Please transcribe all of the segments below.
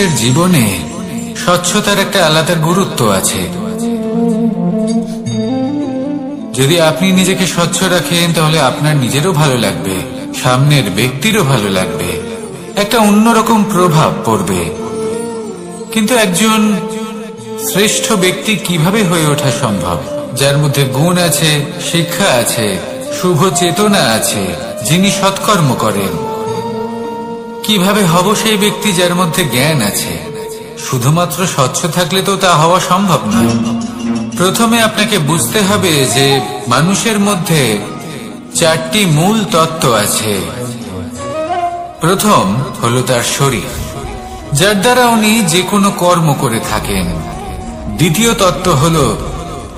এর জীবনে স্বচ্ছতার একটা আলাদা গুরুত্ব আছে। যদি আপনি নিজেকে স্বচ্ছ রাখেন তাহলে আপনার নিজেরও ভালো লাগবে, সামনের ব্যক্তিরও ভালো লাগবে, একটা অন্যরকম প্রভাব পড়বে। কিন্তু একজন শ্রেষ্ঠ ব্যক্তি কিভাবে হয়ে ওঠা সম্ভব? যার মধ্যে গুণ আছে, শিক্ষা আছে, শুভ চেতনা আছে, যিনি সৎকর্ম করেন। কিভাবে হব সেই ব্যক্তি যার মধ্যে জ্ঞান আছে? শুধুমাত্র স্বচ্ছ থাকলে তো তা হওয়া সম্ভব নয়। প্রথমে আপনাকে বুঝতে হবে যে মানুষের মধ্যে 4টি মূল তত্ত্ব আছে। প্রথম হলো তার শরীর, যার দ্বারা উনি যে কোনো কর্ম করে থাকেন। দ্বিতীয় তত্ত্ব হলো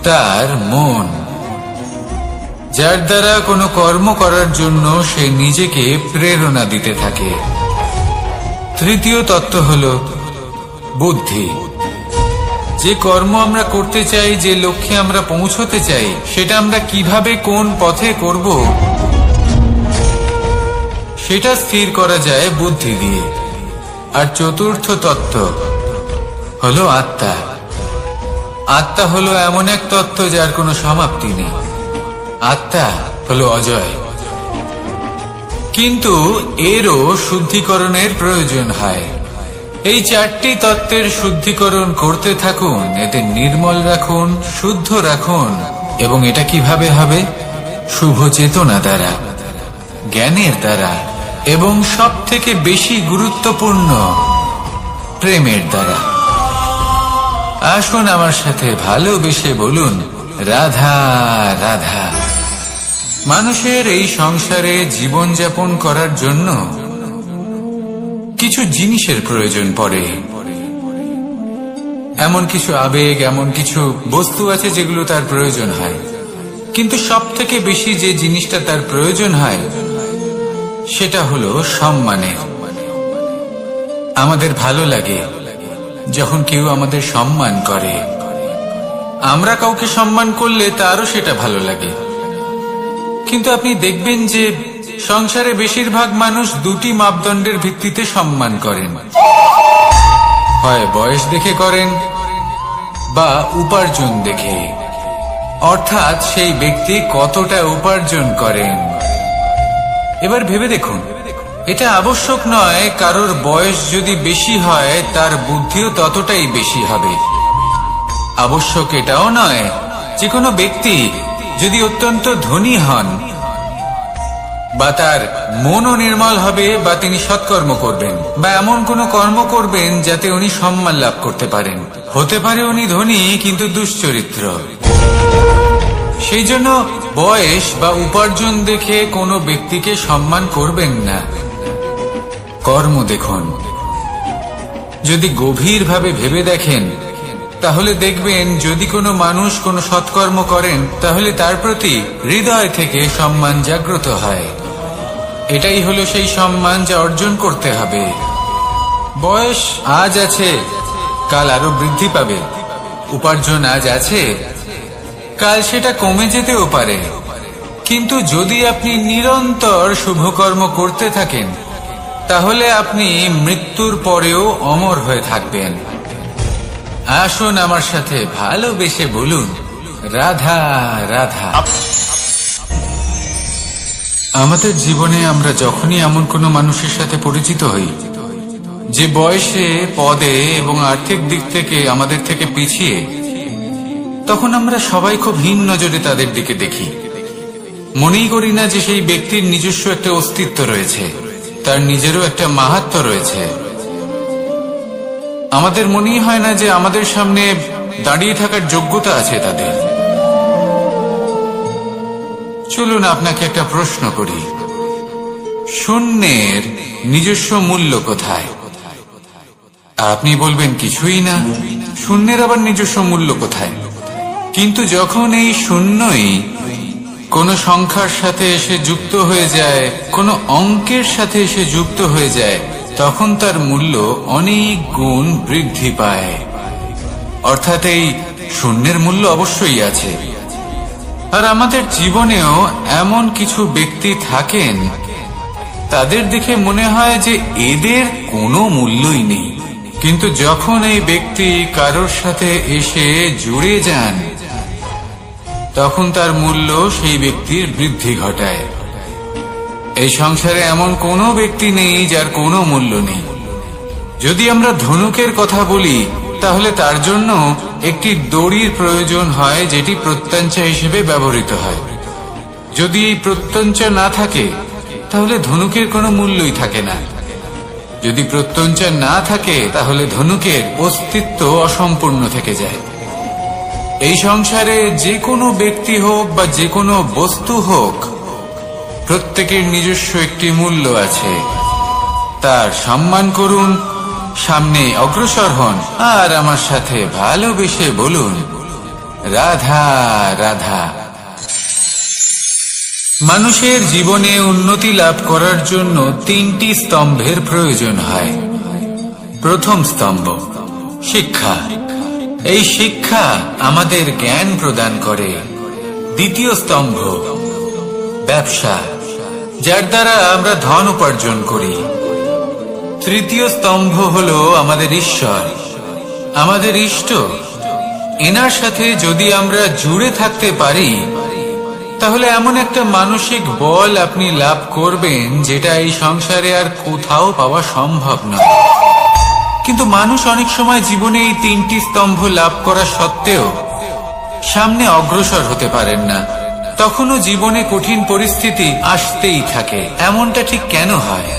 তার মন, যার দ্বারা কোনো কর্ম করার জন্য সে নিজেকে প্রেরণা দিতে থাকে। তৃতীয় তত্ত্ব হলো বুদ্ধি, যে কর্ম আমরা করতে চাই, যে লক্ষ্যে আমরা পৌঁছতে চাই, সেটা আমরা কিভাবে কোন পথে করব সেটা স্থির করা যায় বুদ্ধি দিয়ে। আর চতুর্থ তত্ত্ব হলো আত্মা। আত্মা হলো এমন এক তত্ত্ব যার কোনো সমাপ্তি নেই। আত্মা হলো অজয়। কিন্তু এরও শুদ্ধিকরণের প্রয়োজন হয়। এই 4টি তত্ত্বের শুদ্ধিকরণ করতে থাকুন, এতে নির্মল রাখুন, শুদ্ধ রাখুন। এবং এটা কিভাবে হবে? শুভ চেতনা দ্বারা, জ্ঞানের দ্বারা, এবং সব থেকে বেশি গুরুত্বপূর্ণ প্রেমের দ্বারা। আসুন আমার সাথে ভালোবেসে বলুন, রাধা রাধা। মানুষের এই সংসারে জীবনযাপন করার জন্য কিছু জিনিসের প্রয়োজন পড়ে। এমন কিছু আবেগ, এমন কিছু বস্তু আছে যেগুলো তার প্রয়োজন হয়। কিন্তু সব থেকে বেশি যে জিনিসটা তার প্রয়োজন হয় সেটা হলো সম্মানের। আমাদের ভালো লাগে যখন কেউ আমাদের সম্মান করে। আমরা কাউকে সম্মান করলে তারও সেটা ভালো লাগে। কিন্তু আপনি দেখবেন যে সংসারে বেশিরভাগ মানুষ 2টি মাপদণ্ডের ভিত্তিতে সম্মান করেন। হয় বয়স দেখে করেন বা উপার্জন দেখে, অর্থাৎ সেই ব্যক্তি কতটা উপার্জন করেন। এবার ভেবে দেখুন, এটা আবশ্যক নয় কারোর বয়স যদি বেশি হয় তার বুদ্ধিও ততটাই বেশি হবে। আবশ্যক এটাও নয় যে কোনো ব্যক্তি যদি অত্যন্ত ধনী হন বা তার মনও নির্মল হবে বা তিনি সৎকর্ম করবেন বা এমন কোনো কর্ম করবেন যাতে উনি সম্মান লাভ করতে পারেন। হতে পারে উনি ধনী কিন্তু দুশ্চরিত্র। সেই জন্য বয়স বা উপার্জন দেখে কোনো ব্যক্তিকে সম্মান করবেন না। কর্ম দেখুন। যদি গভীরভাবে ভেবে দেখেন তাহলে দেখবেন যদি কোনো মানুষ কোনো সৎকর্ম করেন তাহলে তার প্রতি হৃদয় থেকে সম্মান জাগ্রত হয়। এটাই হলো সেই সম্মান যা অর্জন করতে হবে। বয়স আজ আছে, কাল আরো বৃদ্ধি পাবে। উপার্জন আজ আছে, কাল সেটা কমে যেতেও পারে। কিন্তু যদি আপনি নিরন্তর শুভকর্ম করতে থাকেন তাহলে আপনি মৃত্যুর পরেও অমর হয়ে থাকবেন। আসুন আমার সাথে ভালোবেসে বলুন, রাধা রাধা। আমাদের জীবনে আমরা যখনই এমন কোনো মানুষের সাথে পরিচিত হই যে বয়সে, পদে এবং আর্থিক দিক থেকে আমাদের থেকে পিছিয়ে, তখন আমরা সবাই খুব হীন নজরে তাদের দিকে দেখি। মনেই করি না যে সেই ব্যক্তির নিজস্ব একটা অস্তিত্ব রয়েছে, তার নিজেরও একটা মাহাত্ম্য রয়েছে। আমাদের মনেই হয় না যে আমাদের সামনে দাঁড়িয়ে থাকার যোগ্যতা আছে তাদের। চলুন আপনাকে একটা প্রশ্ন করি, শূন্যের নিজস্ব মূল্য কোথায়? আপনি বলবেন কিছুই না। শূন্যের আবার নিজস্ব মূল্য কোথায়? কিন্তু যখন এই শূন্যই কোনো সংখ্যার সাথে এসে যুক্ত হয়ে যায়, কোনো অঙ্কের সাথে এসে যুক্ত হয়ে যায়, তখন তার মূল্য অনেক গুণ বৃদ্ধি পায়। অর্থাৎ এই শূন্যের মূল্য অবশ্যই আছে। আর আমাদের জীবনেও এমন কিছু ব্যক্তি থাকেন, তাদের দেখে মনে হয় যে এদের কোনো মূল্যই নেই, কিন্তু যখন এই ব্যক্তি কারোর সাথে এসে জুড়ে যান, তখন তার মূল্য সেই ব্যক্তির বৃদ্ধি ঘটায়। এই সংসারে এমন কোনো ব্যক্তি নেই যার কোনো মূল্য নেই। যদি আমরা ধনুকের কথা বলি, তাহলে তার জন্য একটি দড়ির প্রয়োজন হয়, যেটি প্রত্যঞ্চা হিসেবে ব্যবহৃত হয়। যদি এই প্রত্যঞ্চা না থাকে, তাহলে ধনুকের কোনো মূল্যই থাকে না। যদি প্রত্যঞ্চা না থাকে, তাহলে ধনুকের অস্তিত্ব অসম্পূর্ণ থেকে যায়। এই সংসারে যে কোনো ব্যক্তি হোক বা যে কোনো বস্তু হোক, প্রত্যেকের নিজস্ব একটি মূল্য আছে। তার সম্মান করুন, সামনে অগ্রসর হন, আর আমার সাথে ভালোবেসে বলুন, রাধা রাধা। মানুষের জীবনে উন্নতি লাভ করার জন্য 3টি স্তম্ভের প্রয়োজন হয়। প্রথম স্তম্ভ শিক্ষা। এই শিক্ষা আমাদের জ্ঞান প্রদান করে। দ্বিতীয় স্তম্ভ ব্যবসা, যার দ্বারা আমরা ধন উপার্জন করি। তৃতীয় স্তম্ভ হলো আমাদের ঈশ্বর, আমাদের ইষ্ট। এনার সাথে যদি আমরা জুড়ে থাকতে পারি, তাহলে এমন একটা মানসিক বল আপনি লাভ করবেন, যেটা এই সংসারে আর কোথাও পাওয়া সম্ভব নয়। কিন্তু মানুষ অনেক সময় জীবনে এই 3টি স্তম্ভ লাভ করা সত্ত্বেও সামনে অগ্রসর হতে পারেন না। তখনও জীবনে কঠিন পরিস্থিতি আসতেই থাকে। এমনটা ঠিক কেন হয়?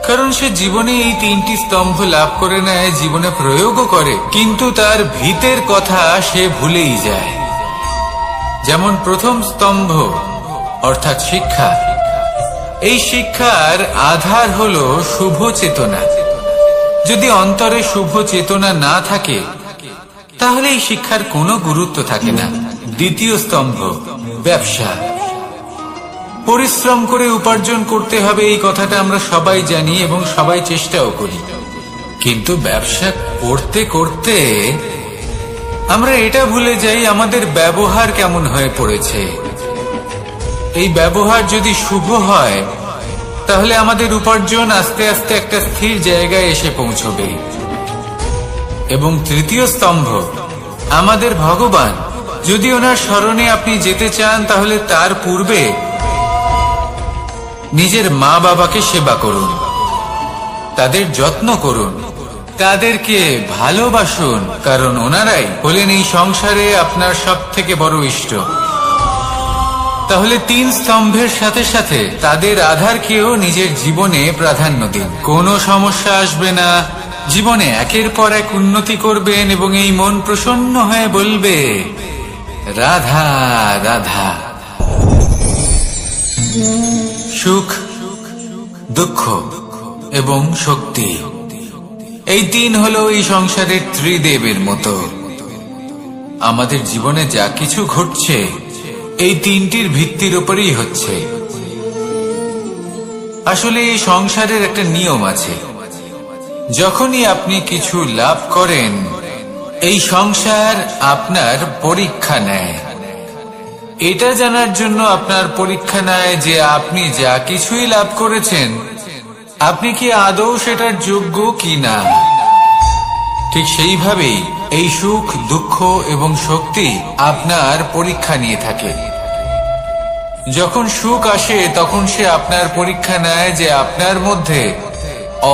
কারণ সে জীবনে এই 3টি স্তম্ভ লাভ করে নেয়, জীবনে প্রয়োগও করে, কিন্তু তার ভিতের কথা সে ভুলেই যায়। যেমন প্রথম স্তম্ভ অর্থাৎ শিক্ষা। এই শিক্ষার আধার হলো শুভ চেতনা। যদি অন্তরে শুভ চেতনা না থাকে, তাহলে এই শিক্ষার কোনো গুরুত্ব থাকে না। দ্বিতীয় স্তম্ভ ব্যবসা। পরিশ্রম করে উপার্জন করতে হবে, এই কথাটা আমরা সবাই জানি এবং সবাই চেষ্টাও করি। কিন্তু ব্যবসা করতে করতে আমরা এটা ভুলে যাই আমাদের ব্যবহার কেমন হয়ে পড়েছে। এই ব্যবহার যদি শুভ হয়, তাহলে আমাদের উপার্জন আস্তে আস্তে একটা স্থির জায়গায় এসে পৌঁছবে। এবং তৃতীয় স্তম্ভ আমাদের ভগবান। যদি ওনার শরণে আপনি যেতে চান, তাহলে তার পূর্বে নিজের মা বাবাকে সেবা করুন, তাদের যত্ন করুন, তাদেরকে ভালোবাসুন, কারণ ওনারাই হলেন এই সংসারে আপনার সবথেকে বড় ইষ্ট। তাহলে 3 স্তম্ভের সাথে সাথে তাদের আধারকেও নিজের জীবনে প্রাধান্য দিন। কোনো সমস্যা আসবে না, জীবনে একের পর এক উন্নতি করবেন এবং এই মন প্রসন্ন হয়ে বলবে, রাধা রাধা। সুখ, দুঃখ এবং শক্তি, এই 3 হলো এই সংসারের ত্রিদেবের মতো। আমাদের জীবনে যা কিছু ঘটছে, এই 3টির ভিত্তির উপরেই হচ্ছে। আসলে এই সংসারের একটা নিয়ম আছে। যখনই আপনি কিছু লাভ করেন, এই সংসার আপনার পরীক্ষা নেয়। এটা জানার জন্য আপনার পরীক্ষা নেয় যে আপনি যা কিছুই লাভ করেছেন, আপনি কি আদৌ সেটার যোগ্য কি না। ঠিক সেইভাবেই এই সুখ, দুঃখ এবং শক্তি আপনার পরীক্ষা নিয়ে থাকে। যখন সুখ আসে, তখন সে আপনার পরীক্ষা নেয় যে আপনার মধ্যে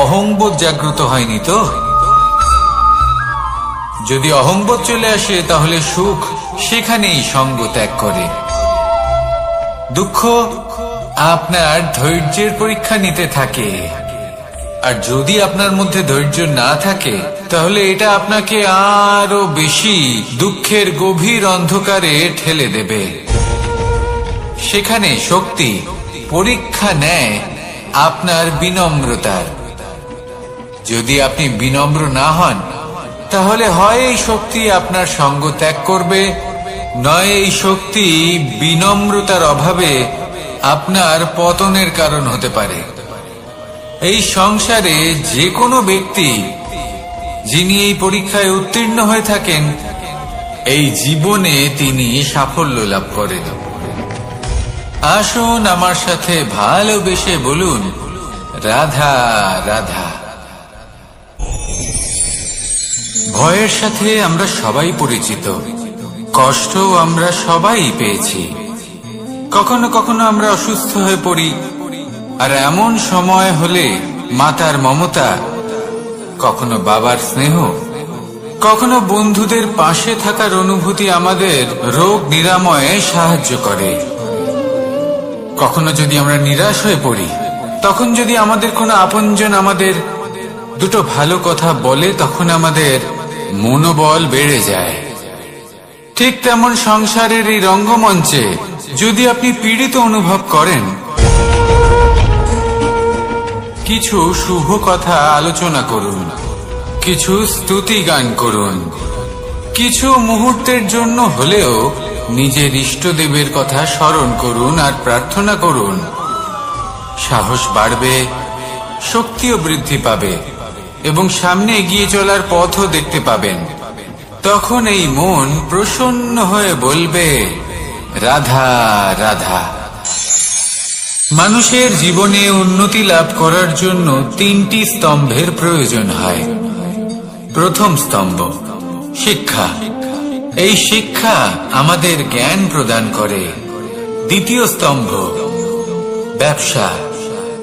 অহংবোধ জাগ্রত হয়নি তো। যদি অহংবোধ চলে আসে, তাহলে সুখ সেখানেই সঙ্গ ত্যাগ করে। দুঃখ আপনার ধৈর্যের পরীক্ষা নিতে থাকে, আর যদি আপনার মধ্যে ধৈর্য না থাকে, তাহলে এটা আপনাকে আরো বেশি দুঃখের গভীর অন্ধকারে ঠেলে দেবে। সেখানে শক্তি পরীক্ষা নেয় আপনার বিনম্রতার। যদি আপনি বিনম্র না হন, তাহলে হয় এই শক্তি আপনার সঙ্গ ত্যাগ করবে, নয় এই শক্তি বিনম্রতার অভাবে আপনার পতনের কারণ হতে পারে। এই সংসারে যে কোনো ব্যক্তি যিনি এই পরীক্ষায় উত্তীর্ণ হয়ে থাকেন, এই জীবনে তিনি সাফল্য লাভ করেন। আসুন আমার সাথে ভালোবেসে বলুন, রাধা রাধা। ভয়ের সাথে আমরা সবাই পরিচিত, কষ্টও আমরা সবাই পেয়েছি। কখনো কখনো আমরা অসুস্থ হয়ে পড়ি, আর এমন সময় হলে মাতার মমতা, কখনো বাবার স্নেহ, কখনো বন্ধুদের পাশে থাকার অনুভূতি আমাদের রোগ নিরাময়ে সাহায্য করে। কখনো যদি আমরা নিরাশ হয়ে পড়ি, তখন যদি আমাদের কোনো আপনজন আমাদের দুটো ভালো কথা বলে, তখন আমাদের মনোবল বেড়ে যায়। ঠিক তেমন সংসারের এই রঙ্গমঞ্চে যদি আপনি পীড়িত অনুভব করেন, কিছু শুভ কথা আলোচনা করুন, কিছু স্তুতি গান করুন, কিছু মুহূর্তের জন্য হলেও নিজের ইষ্টদেবের কথা স্মরণ করুন আর প্রার্থনা করুন। সাহস বাড়বে, শক্তিও বৃদ্ধি পাবে এবং সামনে এগিয়ে চলার পথও দেখতে পাবেন। তখন এই মন প্রসন্ন হয়ে বলবে, রাধা রাধা। মানুষের জীবনে উন্নতি লাভ করার জন্য তিনটি স্তম্ভের প্রয়োজন হয়। প্রথম স্তম্ভ শিক্ষা। এই শিক্ষা আমাদের জ্ঞান প্রদান করে। দ্বিতীয় স্তম্ভ ব্যবসা,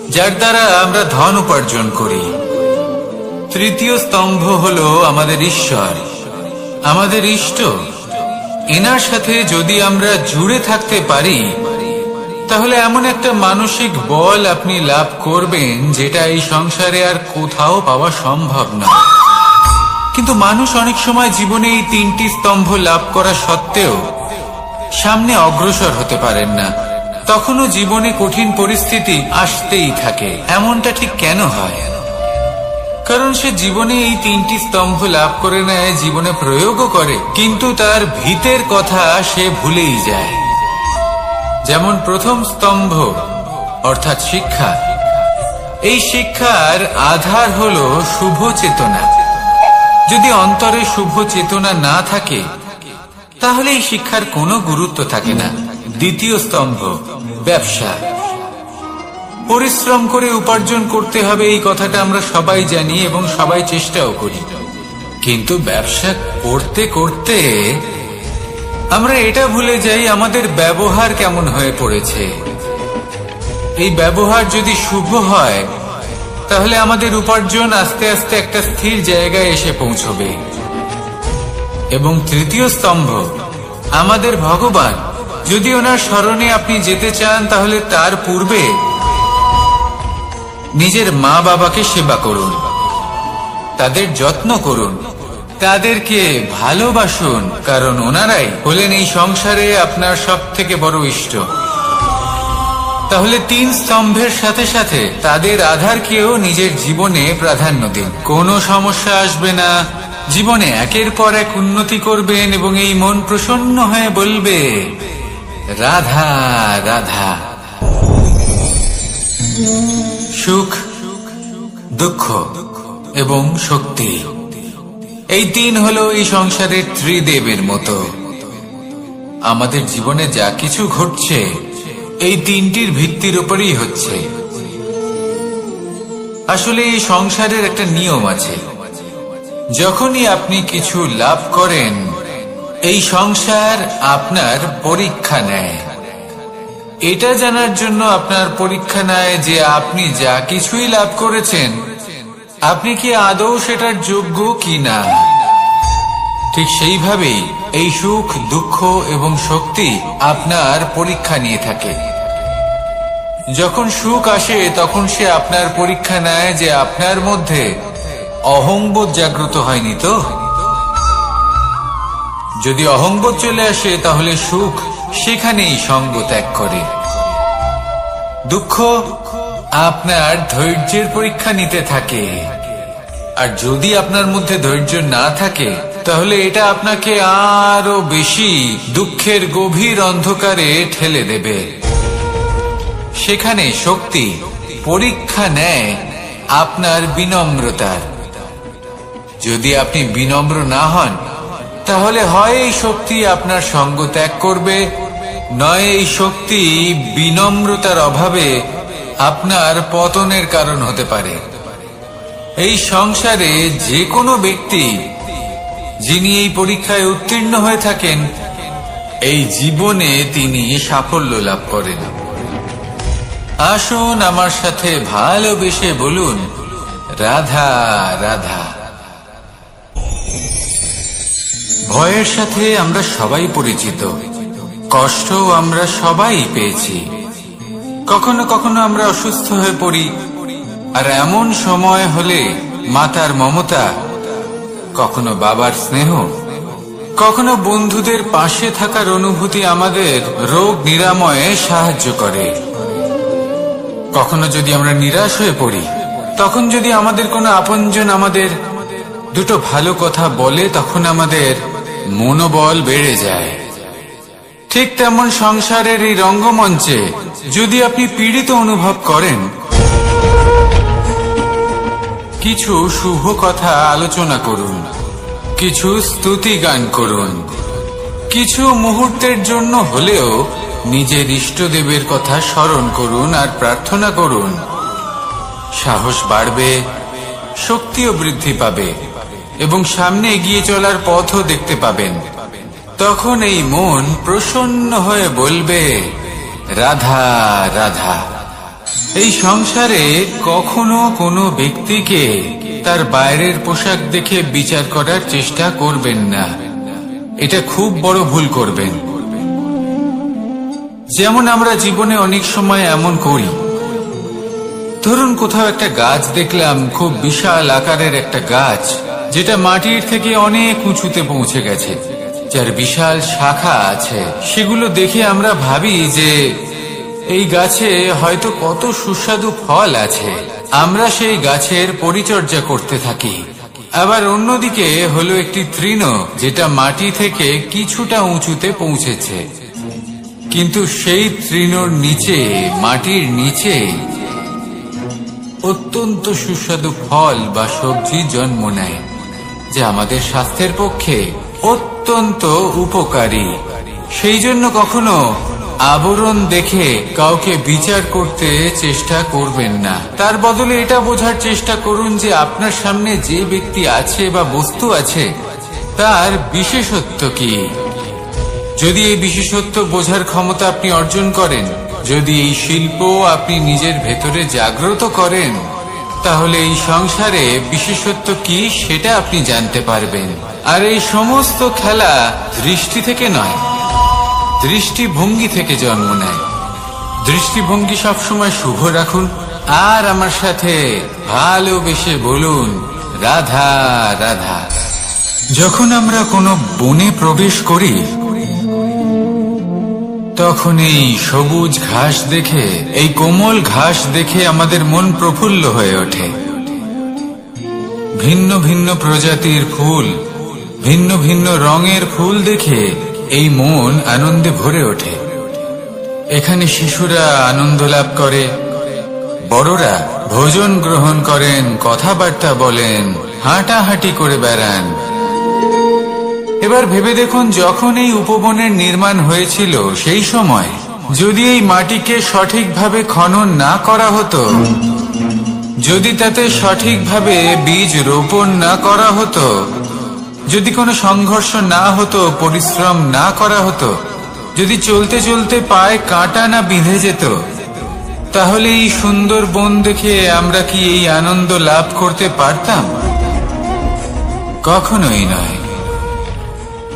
যার দ্বারা আমরা ধন উপার্জন করি। তৃতীয় স্তম্ভ হলো আমাদের ঈশ্বর, আমাদের ইষ্ট। এনার সাথে যদি আমরা জুড়ে থাকতে পারি, তাহলে এমন একটা মানসিক বল আপনি লাভ করবেন যেটা এই সংসারে আর কোথাও পাওয়া সম্ভব না। কিন্তু মানুষ অনেক সময় জীবনে এই তিনটি স্তম্ভ লাভ করা সত্ত্বেও সামনে অগ্রসর হতে পারেন না। তখনও জীবনে কঠিন পরিস্থিতি আসতেই থাকে। এমনটা ঠিক কেন হয়? কারণ সে জীবনে এই তিনটি স্তম্ভ লাভ করে নেয়, জীবনে প্রয়োগও করে, কিন্তু তার ভিতের কথা সে ভুলেই যায়। যেমন প্রথম স্তম্ভ অর্থাৎ শিক্ষা। এই শিক্ষার আধার হলো শুভ চেতনা। যদি অন্তরে শুভ চেতনা না থাকে, তাহলে এই শিক্ষার কোনো গুরুত্ব থাকে না। দ্বিতীয় স্তম্ভ ব্যবসা। পরিশ্রম করে উপার্জন করতে হবে, এই কথাটা আমরা সবাই জানি এবং সবাই চেষ্টাও করি। কিন্তু ব্যবসা করতে করতে আমরা এটা ভুলে যাই আমাদের ব্যবহার কেমন হয়ে পড়েছে। এই ব্যবহার যদি শুভ হয়, তাহলে আমাদের উপার্জন আস্তে আস্তে একটা স্থির জায়গায় এসে পৌঁছবে। এবং তৃতীয় স্তম্ভ আমাদের ভগবান। যদি ওনার স্মরণে আপনি যেতে চান, তাহলে তার পূর্বে নিজের মা বাবাকে সেবা করুন, তাদের যত্ন করুন, তাদেরকে ভালোবাসুন, কারণ ওনারাই হলেন এই সংসারে আপনার সবথেকে বড় ইষ্ট। তাহলে তিন স্তম্ভের সাথে সাথে তাদের আধারকেও নিজের জীবনে প্রাধান্য দিন। কোনো সমস্যা আসবে না, জীবনে একের পর এক উন্নতি করবেন এবং এই মন প্রসন্ন হয়ে বলবে, রাধা রাধা। সুখ, দুঃখ এবং শক্তি, এই তিন হলো এই সংসারের ত্রিদেবের মতো। আমাদের জীবনে যা কিছু ঘটছে এই তিনটির ভিত্তির উপরেই হচ্ছে। আসলে এই সংসারের একটা নিয়ম আছে। যখনই আপনি কিছু লাভ করেন, এই সংসার আপনার পরীক্ষা নেয়। এটা জানার জন্য আপনার পরীক্ষা নেয় যে আপনি যা কিছুই লাভ করেছেন, আপনি কি আদৌ সেটার যোগ্য কিনা। ঠিক সেইভাবেই এই সুখ, দুঃখ এবং শক্তি আপনার পরীক্ষা নিয়ে থাকে। যখন সুখ আসে, তখন সে আপনার পরীক্ষা নেয় যে আপনার মধ্যে অহংবোধ জাগ্রত হয়নি তো। যদি অহংবোধ চলে আসে, তাহলে সুখ সেখানেই সঙ্গ ত্যাগ করে। দুঃখ আপনার ধৈর্যের পরীক্ষা নিতে থাকে, আর যদি আপনার মধ্যে ধৈর্য না থাকে, তাহলে এটা আপনাকে আরো বেশি দুঃখের গভীর অন্ধকারে ঠেলে দেবে। সেখানে শক্তি পরীক্ষা নেয় আপনার বিনম্রতার। যদি আপনি বিনম্র না হন, তাহলে হয় এই শক্তি আপনার সঙ্গ ত্যাগ করবে, নয় এই শক্তি বিনম্রতার অভাবে আপনার পতনের কারণ হতে পারে। এই সংসারে যে কোনো ব্যক্তি যিনি এই পরীক্ষায় উত্তীর্ণ হয়ে থাকেন, এই জীবনে তিনি সাফল্য লাভ করেন। আসুন আমার সাথে ভালোবেসে বলুন, রাধা রাধা। ভয়ের সাথে আমরা সবাই পরিচিত, কষ্ট আমরা সবাই পেয়েছি। কখনো কখনো আমরা অসুস্থ হয়ে পড়ি, আর এমন সময় হলে মাতার মমতা, কখনো বাবার স্নেহ, কখনো বন্ধুদের পাশে থাকার অনুভূতি আমাদের রোগ নিরাময়ে সাহায্য করে। কখনো যদি আমরা নিরাশ হয়ে পড়ি, তখন যদি আমাদের কোনো আপনজন আমাদের দুটো ভালো কথা বলে, তখন আমাদের মনোবল বেড়ে যায়। ঠিক তেমন সংসারের এই রঙ্গমঞ্চে যদি আপনি পীড়িত অনুভব করেন, কিছু শুভ কথা আলোচনা করুন, কিছু স্তুতি গান করুন, কিছু মুহূর্তের জন্য হলেও নিজের ইষ্টদেবের কথা স্মরণ করুন আর প্রার্থনা করুন। সাহস বাড়বে, শক্তিও বৃদ্ধি পাবে এবং সামনে এগিয়ে চলার পথও দেখতে পাবেন। তখন এই মন প্রসন্ন হয়ে বলবে, রাধা রাধা। এই সংসারে কখনো কোনো ব্যক্তিকে তার বাইরের পোশাক দেখে বিচার করার চেষ্টা করবেন না, এটা খুব বড় ভুল করবেন। যেমন আমরা জীবনে অনেক সময় এমন করি, ধরুন কোথাও একটা গাছ দেখলাম, খুব বিশাল আকারের একটা গাছ, যেটা মাটির থেকে অনেক উঁচুতে পৌঁছে গেছে, যার বিশাল শাখা আছে। সেগুলো দেখে আমরা ভাবি যে এই গাছে হয়তো কত সুস্বাদু ফল আছে। আমরা সেই গাছের পরিচর্যা করতে থাকি। আবার অন্যদিকে হলো একটি তৃণ, যেটা মাটি থেকে কিছুটা উঁচুতে পৌঁছেছে, কিন্তু সেই তৃণর নিচে, মাটির নিচে অত্যন্ত সুস্বাদু ফল বা সবজি জন্ম নেয়, যা আমাদের স্বাস্থ্যের পক্ষে অত্যন্ত উপকারী। সেই জন্য কখনো আবরণ দেখে কাউকে বিচার করতে চেষ্টা করবেন না। তার বদলে এটা বোঝার চেষ্টা করুন যে আপনার সামনে যে ব্যক্তি আছে বা বস্তু আছে, তার বিশেষত্ব কি। যদি এই বিশেষত্ব বোঝার ক্ষমতা আপনি অর্জন করেন, যদি এই শিল্প আপনি নিজের ভেতরে জাগ্রত করেন, তাহলে এই সংসারে বিশেষত্ব কি সেটা আপনি জানতে পারবেন। আর এই সমস্ত খেলা দৃষ্টি থেকে নয়, দৃষ্টিভঙ্গি থেকে জন্ম নেয়। দৃষ্টিভঙ্গি সবসময় শুভ রাখুন, আর আমার সাথে ভালোবেসে বলুন, রাধা রাধা। যখন আমরা কোনো বনে প্রবেশ করি, তখন এই সবুজ ঘাস দেখে, এই কোমল ঘাস দেখে আমাদের মন প্রফুল্ল হয়ে ওঠে। ভিন্ন ভিন্ন প্রজাতির ফুল, ভিন্ন ভিন্ন রঙের ফুল দেখে এই মন আনন্দে ভরে ওঠে। এখানে শিশুরা আনন্দ লাভ করে, বড়রা ভোজন গ্রহণ করেন, কথাবার্তা বলেন, হাঁটাহাঁটি করে বেড়ান। এবার ভেবে দেখুন, যখন এই উপবনের নির্মাণ হয়েছিল, সেই সময় যদি এই মাটিকে সঠিকভাবে খনন না করা হতো, যদি তাতে সঠিকভাবে বীজ রোপণ না করা হতো, যদি কোনো সংঘর্ষ না হতো, পরিশ্রম না করা হতো, যদি চলতে চলতে পায়ে কাঁটা না বিঁধে যেত, তাহলে এই সুন্দর বন দেখে আমরা কি এই আনন্দ লাভ করতে পারতাম? কখনোই নয়।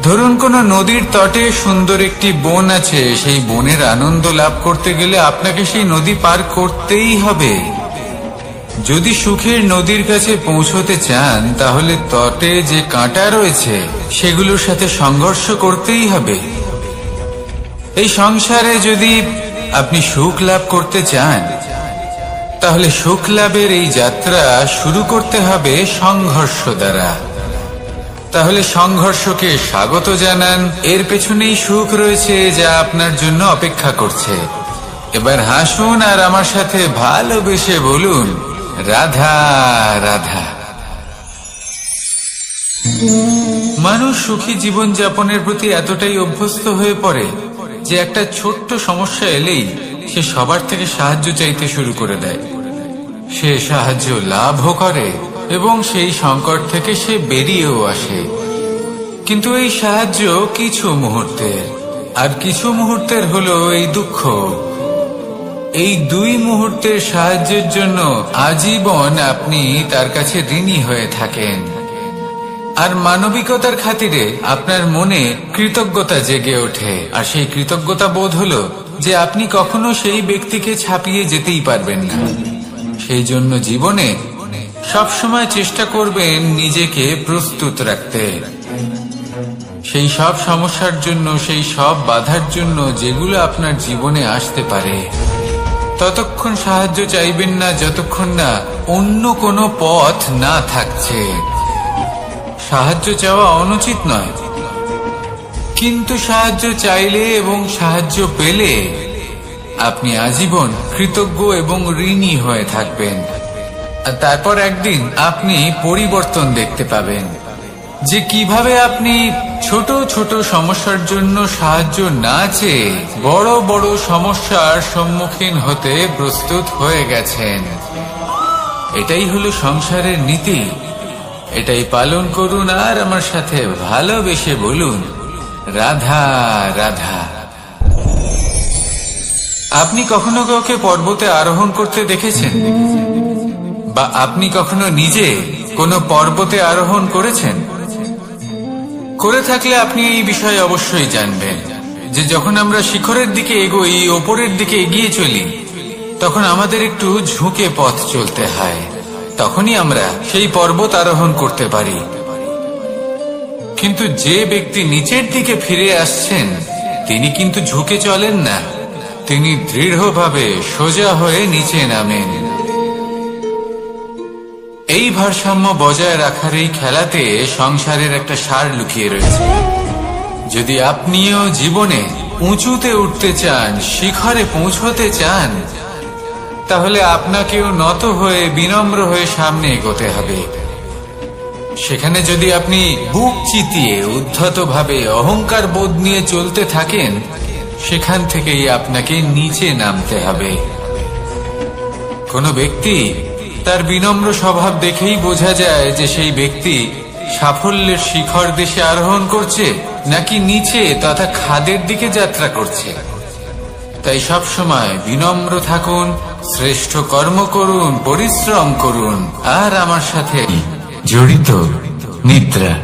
ধরুন কোন নদীর তটে সুন্দর একটি বন আছে, সেই বনের আনন্দ লাভ করতে গেলে আপনাকে সেই নদী পার করতেই হবে। যদি সুখের নদীর কাছে পৌঁছতে চান, তাহলে তটে যে কাঁটা রয়েছে সেগুলোর সাথে সংঘর্ষ করতেই হবে। এই সংসারে যদি আপনি সুখ লাভ করতে চান, তাহলে সুখ লাভের এই যাত্রা শুরু করতে হবে সংঘর্ষ দ্বারা। তাহলে সংঘর্ষকে স্বাগত জানান, এর পেছনেই সুখ রয়েছে যা আপনার জন্য অপেক্ষা করছে। এবার হাসুন আর আমার সাথে ভালোবেসে বলুন, রাধা রাধা। মানুষ সুখী জীবন যাপনের প্রতি এতটাই অভ্যস্ত হয়ে পড়ে যে একটা ছোট্ট সমস্যা এলেই সে সবার থেকে সাহায্য চাইতে শুরু করে দেয়। সে সাহায্য লাভও করে এবং সেই সংকট থেকে সে বেরিয়েও আসে। কিন্তু এই সাহায্য কিছু মুহূর্তের, আর কিছু মুহূর্তের হলো এই দুঃখ। এই 2 মুহূর্তের সাহায্যের জন্য আজীবন আপনি তার কাছে ঋণী হয়ে থাকেন। আর মানবিকতার খাতিরে আপনার মনে কৃতজ্ঞতা জেগে ওঠে, আর সেই কৃতজ্ঞতা বোধ হলো যে আপনি কখনো সেই ব্যক্তিকে ছাপিয়ে যেতেই পারবেন না। সেই জন্য জীবনে সবসময় চেষ্টা করবেন নিজেকে প্রস্তুত রাখতে, সেই সব সমস্যার জন্য, সেই সব বাধার জন্য যেগুলো আপনার জীবনে আসতে পারে। ততক্ষণ সাহায্য চাইবেন না যতক্ষণ না অন্য কোনো পথ না থাকছে। সাহায্য চাওয়া অনুচিত নয়, কিন্তু সাহায্য চাইলে এবং সাহায্য পেলে আপনি আজীবন কৃতজ্ঞ এবং ঋণী হয়ে থাকবেন। আর তারপর একদিন আপনি পরিবর্তন দেখতে পাবেন, যে কিভাবে আপনি ছোট ছোট সমস্যার জন্য সাহায্য না চেয়ে বড় বড় সমস্যার সম্মুখীন হতে প্রস্তুত হয়ে গেছেন। এটাই হলো সংসারের নীতি। এটাই পালন করুন আর আমার সাথে ভালোবেসে বলুন, রাধা রাধা। আপনি কখনো কাউকে পর্বতে আরোহণ করতে দেখেছেন? বা আপনি কখনো নিজে কোনো পর্বতে আরোহণ করেছেন? করে থাকলে আপনি এই বিষয়ে অবশ্যই জানবেন যে যখন আমরা শিখরের দিকে এগোই, ওপরের দিকে এগিয়ে চলি, তখন আমাদের একটু ঝুঁকে পথ চলতে হয়। তখনই আমরা সেই পর্বত আরোহণ করতে পারি। কিন্তু যে ব্যক্তি নিচের দিকে ফিরে আসছেন, তিনি কিন্তু ঝুঁকে চলেন না, তিনি দৃঢ়ভাবে সোজা হয়ে নিচে নামেন। এই ভারসাম্য বজায় রাখার এই খেলাতে সংসারের একটা সার লুকিয়ে রয়েছে। যদি আপনিও জীবনে উঁচুতে উঠতে চান, শিখরে পৌঁছতে চান, তাহলে আপনাকেও নত হয়ে বিনম্র হয়ে সামনে এগোতে হবে। সেখানে যদি আপনি বুক চিতিয়ে উদ্ধতভাবে অহংকার বোধ নিয়ে চলতে থাকেন, সেখান থেকেই আপনাকে নিচে নামতে হবে। কোনো ব্যক্তি তার বিনম্র স্বভাব দেখেই বোঝা যায় যে সেই ব্যক্তি সাফল্যের শিখর দেশে আরোহণ করছে নাকি নিচে তথা খাদের দিকে যাত্রা করছে। তাই সব সময় বিনম্র থাকুন, শ্রেষ্ঠ কর্ম করুন, পরিশ্রম করুন, আর আমার সাথে জড়িত নিদ্রা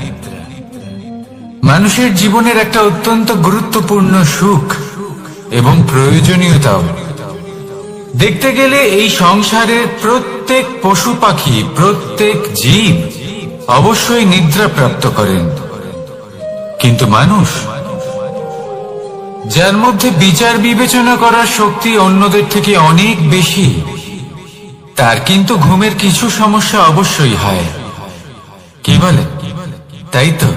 মানুষের জীবনের একটা অত্যন্ত গুরুত্বপূর্ণ সুখ এবং প্রয়োজনীয়তাও। দেখতে গেলে এই সংসারের প্রত্যেক পশু পাখি, প্রত্যেক জীব অবশ্যই নিদ্রা প্রাপ্ত করেন, কিন্তু মানুষ, যার মধ্যে বিচার বিবেচনা করার শক্তি অন্যদের থেকে অনেক বেশি, তার কিন্তু ঘুমের কিছু সমস্যা অবশ্যই হয়। কি বলে? তাই তো।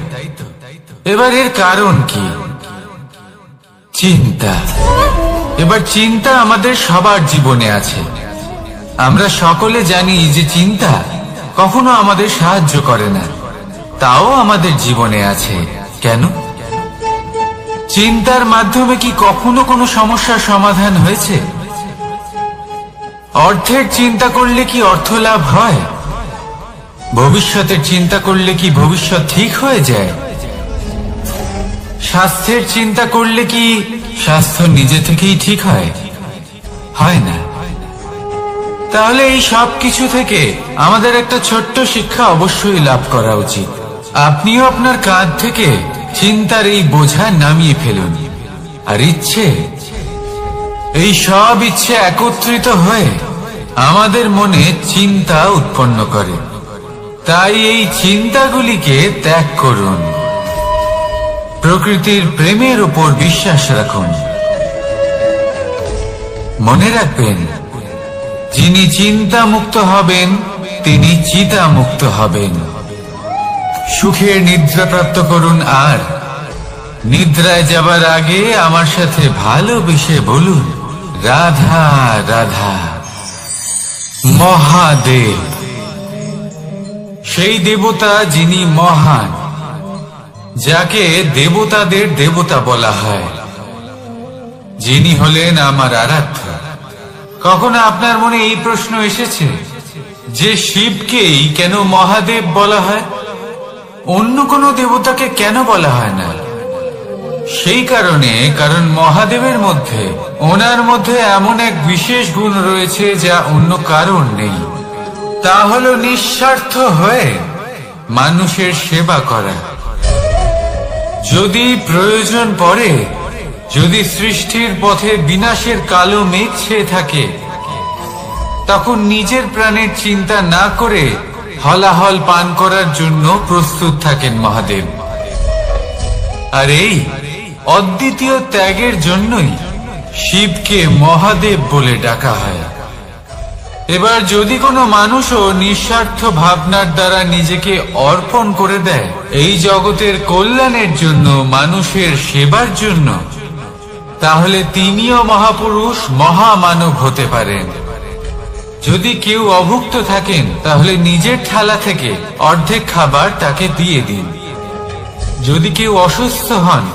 এবার এর কারণ কি? চিন্তা। এবার চিন্তা আমাদের সবার জীবনে আছে। আমরা সকলে জানি যে চিন্তা কখনো আমাদের সাহায্য করে না, তাও আমাদের জীবনে আছে। কেন? চিন্তার মাধ্যমে কি কখনো কোনো সমস্যার সমাধান হয়েছে? অর্থের চিন্তা করলে কি অর্থ লাভ হয়? ভবিষ্যতের চিন্তা করলে কি ভবিষ্যৎ ঠিক হয়ে যায়? স্বাস্থ্যের চিন্তা করলে কি স্বাস্থ্য নিজে থেকেই ঠিক হয়? হয় না। তাহলে এই সব কিছু থেকে আমাদের একটা ছোট্ট শিক্ষা অবশ্যই লাভ করা উচিত। আপনিও আপনার কাঁধ থেকে চিন্তার এই বোঝা নামিয়ে ফেলুন। আর ইচ্ছে, এই সব ইচ্ছে একত্রিত হয়ে আমাদের মনে চিন্তা উৎপন্ন করে। তাই এই চিন্তাগুলিকে ত্যাগ করুন। প্রকৃতির প্রেমের উপর বিশ্বাস রাখুন। মনে রাখবেন, যিনি চিন্তা মুক্ত হবেন তিনি চিতা মুক্ত হবেন। সুখের নিদ্রা প্রাপ্ত করুন, আর নিদ্রায় যাবার আগে আমার সাথে ভালোবেসে বলুন, রাধা রাধা। মহাদেব, সেই দেবতা যিনি মহান, যাকে দেবতাদের দেবতা বলা হয়, যিনি হলেন আমার আরাধ্য। কখনো আপনার মনে এই প্রশ্ন এসেছে যে শিবকেই কেন মহাদেব বলা হয়? অন্য কোনো দেবতাকে কেন বলা হয় না? সেই কারণ মহাদেবের মধ্যে, ওনার মধ্যে এমন এক বিশেষ গুণ রয়েছে যা অন্য কারণ নেই। তা হলো নিঃস্বার্থ হয়ে মানুষের সেবা করা। যদি প্রয়োজন পড়ে, যদি সৃষ্টির পথে বিনাশের কালো মেঘ ছেয়ে থাকে, তখন নিজের প্রাণের চিন্তা না করে হলাহল পান করার জন্য প্রস্তুত থাকেন মহাদেব। আর এই অদ্বিতীয় ত্যাগের জন্যই শিবকে মহাদেব বলে ডাকা হয়। এবার যদি কোনো মানুষও নিঃস্বার্থ ভাবনার দ্বারা নিজেকে অর্পণ করে দেয় এই জগতের কল্যাণের জন্য, মানুষের সেবার জন্য, তাহলে তিনিও মহাপুরুষ, মহামানব হতে পারেন। যদি কেউ অভুক্ত থাকেন, তাহলে নিজের থালা থেকে অর্ধেক খাবার তাকে দিয়ে দিন। যদি কেউ অসুস্থ হন,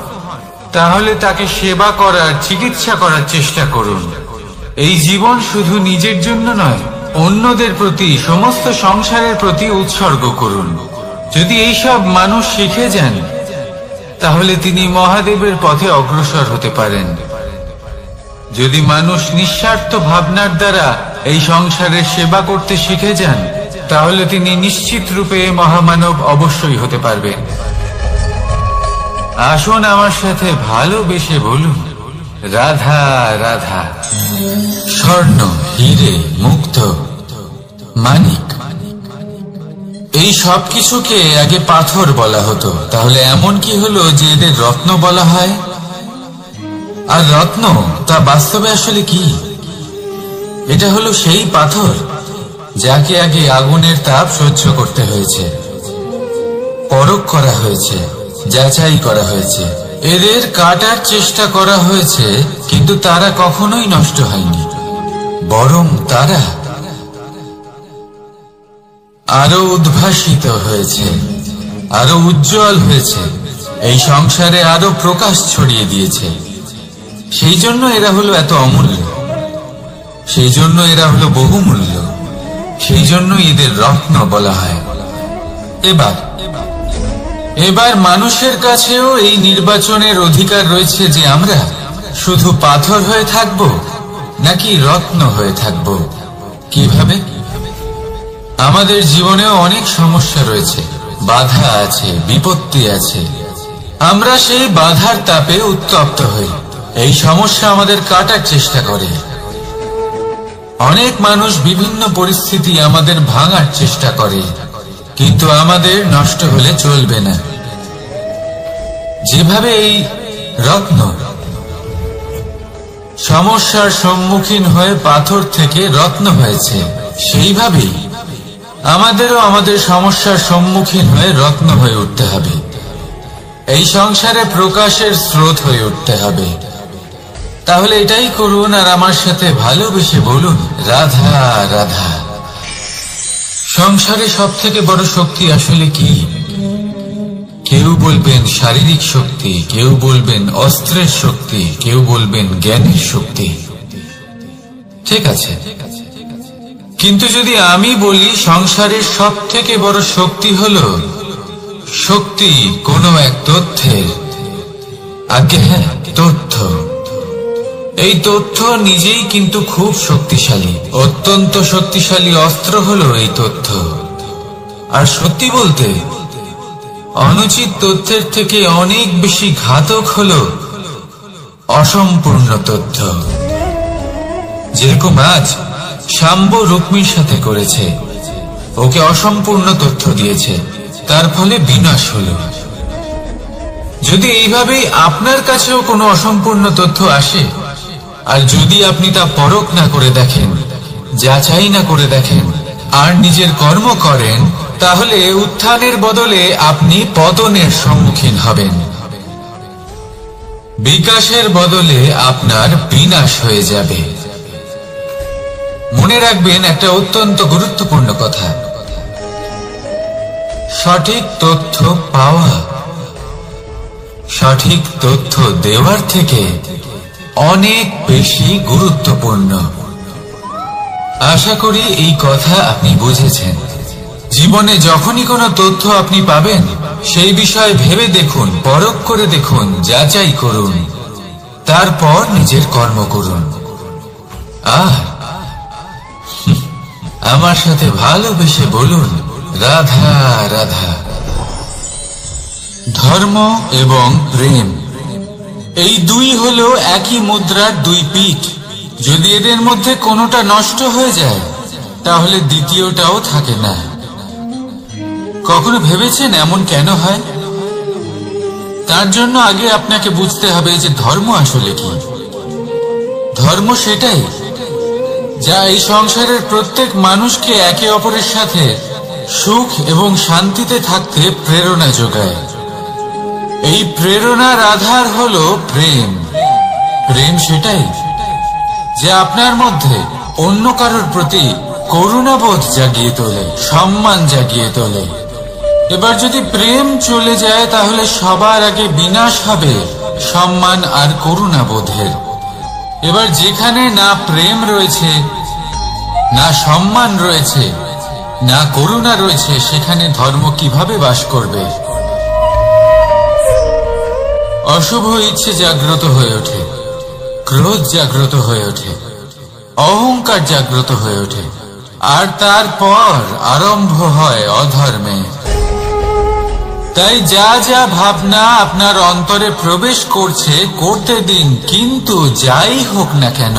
তাহলে তাকে সেবা করার, চিকিৎসা করার চেষ্টা করুন। এই জীবন শুধু নিজের জন্য নয়, অন্যদের প্রতি, সমস্ত সংসারের প্রতি উৎসর্গ করুন। যদি এইসব মানুষ শিখে যান, তাহলে তিনি মহাদেবের পথে অগ্রসর হতে পারেন। যদি মানুষ নিঃস্বার্থ ভাবনার দ্বারা এই সংসারের সেবা করতে শিখে যান, তাহলে তিনি নিশ্চিত রূপে মহামানব অবশ্যই হতে পারবেন। আসুন আমার সাথে ভালোবেসে বলুন, রাধা রাধা। স্বর্ণ, হিরে, মুক্ত, মানিক, এই সব কিছুকে আগে পাথর বলা হতো। তাহলে এমন কি হলো যে এদের রত্ন বলা হয়? আর রত্ন তা বাস্তবে আসলে কি? এটা হলো সেই পাথর যাকে আগে আগুনের তাপ সহ্য করতে হয়েছে, পরখ করা হয়েছে, যাচাই করা হয়েছে, এদের কাটার চেষ্টা করা হয়েছে, কিন্তু তারা কখনোই নষ্ট হয়নি, বরং তারা আরো উদ্ভাসিত হয়েছে, আরো উজ্জ্বল হয়েছে, এই সংসারে আরো প্রকাশ ছড়িয়ে দিয়েছে। সেই জন্য এরা হলো এত অমূল্য, সেই জন্য এরা হলো বহুমূল্য, সেই জন্য এদের রত্ন বলা হয়। এবার মানুষের কাছেও এই নির্বাচনের অধিকার রয়েছে যে আমরা শুধু পাথর হয়ে থাকব নাকি রত্ন হয়ে থাকব। কিভাবে? আমাদের জীবনেও অনেক সমস্যা রয়েছে, বাধা আছে, বিপত্তি আছে। আমরা সেই বাধার তাপে উত্তপ্ত হই, এই সমস্যা আমাদের কাটার চেষ্টা করে। অনেক মানুষ বিভিন্ন পরিস্থিতি আমাদের ভাঙার চেষ্টা করে, কিন্তু আমাদের নষ্ট হলে চলবে না। যেভাবে এই রত্ন সমস্যার সম্মুখীন হয়ে পাথর থেকে রত্ন হয়েছে, সেইভাবেই আমাদেরও আমাদের সমস্যার সম্মুখীন হয়ে রত্ন হয়ে উঠতে হবে। এই সংসারে প্রকাশের স্রোত হয়ে উঠতে হবে। তাহলে এটাই করুন আর আমার সাথে ভালোবেসে বলুন, রাধা রাধা। সংসারে সব থেকে বড় শক্তি আসলে কি? কেউ বলবেন শারীরিক শক্তি, কেউ বলবেন অস্ত্রের শক্তি, কেউ বলবেন জ্ঞানের শক্তি। ঠিক আছে, কিন্তু যদি আমি বলি সংসারের সব থেকে বড় শক্তি হলো শক্তি কোনো এক তথ্যের, আগে হ্যাঁ, তথ্য। এই তথ্য নিজেই কিন্তু খুব শক্তিশালী, অত্যন্ত শক্তিশালী অস্ত্র হলো এই তথ্য। আর সত্যি বলতে, অনুচিত তথ্যের থেকে অনেক বেশি ঘাতক হলো অসম্পূর্ণ তথ্য। যেরকম আজ শাম্ব রুক্মির সাথে করেছে, ওকে অসম্পূর্ণ তথ্য দিয়েছে, তার ফলে বিনাশ হলো। যদি এইভাবেই আপনার কাছেও কোনো অসম্পূর্ণ তথ্য আসে, আর যদি আপনি তা পরখ না করে দেখেন, যাচাই না করে দেখেন, আর নিজের কর্ম করেন, তাহলে উত্থানের বদলে আপনি পতনের সম্মুখীন হবেন। বিকাশের বদলে আপনার বিনাশ হয়ে যাবে। মনে রাখবেন একটা অত্যন্ত গুরুত্বপূর্ণ কথা, সঠিক তথ্য পাওয়া সঠিক তথ্য দেওয়ার থেকে অনেক বেশি গুরুত্বপূর্ণ। আশা করি এই কথা আপনি বুঝেছেন। জীবনে যখনই কোনো তথ্য আপনি পাবেন, সেই বিষয় ভেবে দেখুন, পরখ করে দেখুন, যাচাই করুন, তারপর নিজের কর্ম করুন। আর আমার সাথে ভালোবেসে বলুন, রাধা রাধা। ধর্ম এবং প্রেম, এই দুই হলো একই মুদ্রার দুই পিঠ। যদি এদের মধ্যে কোনোটা নষ্ট হয়ে যায়, তাহলে দ্বিতীয়টাও থাকে না। কখনো ভেবেছেন এমন কেন হয়? তার জন্য আগে আপনাকে বুঝতে হবে যে ধর্ম আসলে কি। ধর্ম সেটাই যা এই সংসারের প্রত্যেক মানুষকে একে অপরের সাথে সুখ এবং শান্তিতে থাকতে প্রেরণা যোগায়। এই প্রেরণার আধার হলো প্রেম। প্রেম সেটাই যা আপনার মধ্যে অন্য কারোর প্রতি করুণাবোধ জাগিয়ে তোলে, সম্মান জাগিয়ে তোলে। এবার যদি প্রেম চলে যায়, তাহলে সবার আগে বিনাশ হবে সম্মান আর করুণাবোধের। এবার যেখানে না প্রেম রয়েছে, না সম্মান রয়েছে, না করুণা রয়েছে, সেখানে ধর্ম কিভাবে বাস করবে? অশুভ ইচ্ছে জাগ্রত হয়ে ওঠে, ক্রোধ জাগ্রত হয়ে ওঠে, অহংকার জাগ্রত হয়ে ওঠে, আর তারপর আরম্ভ হয় অধর্মে। তাই যা যা ভাবনা আপনার অন্তরে প্রবেশ করছে করতে দিন, কিন্তু যাই হোক না কেন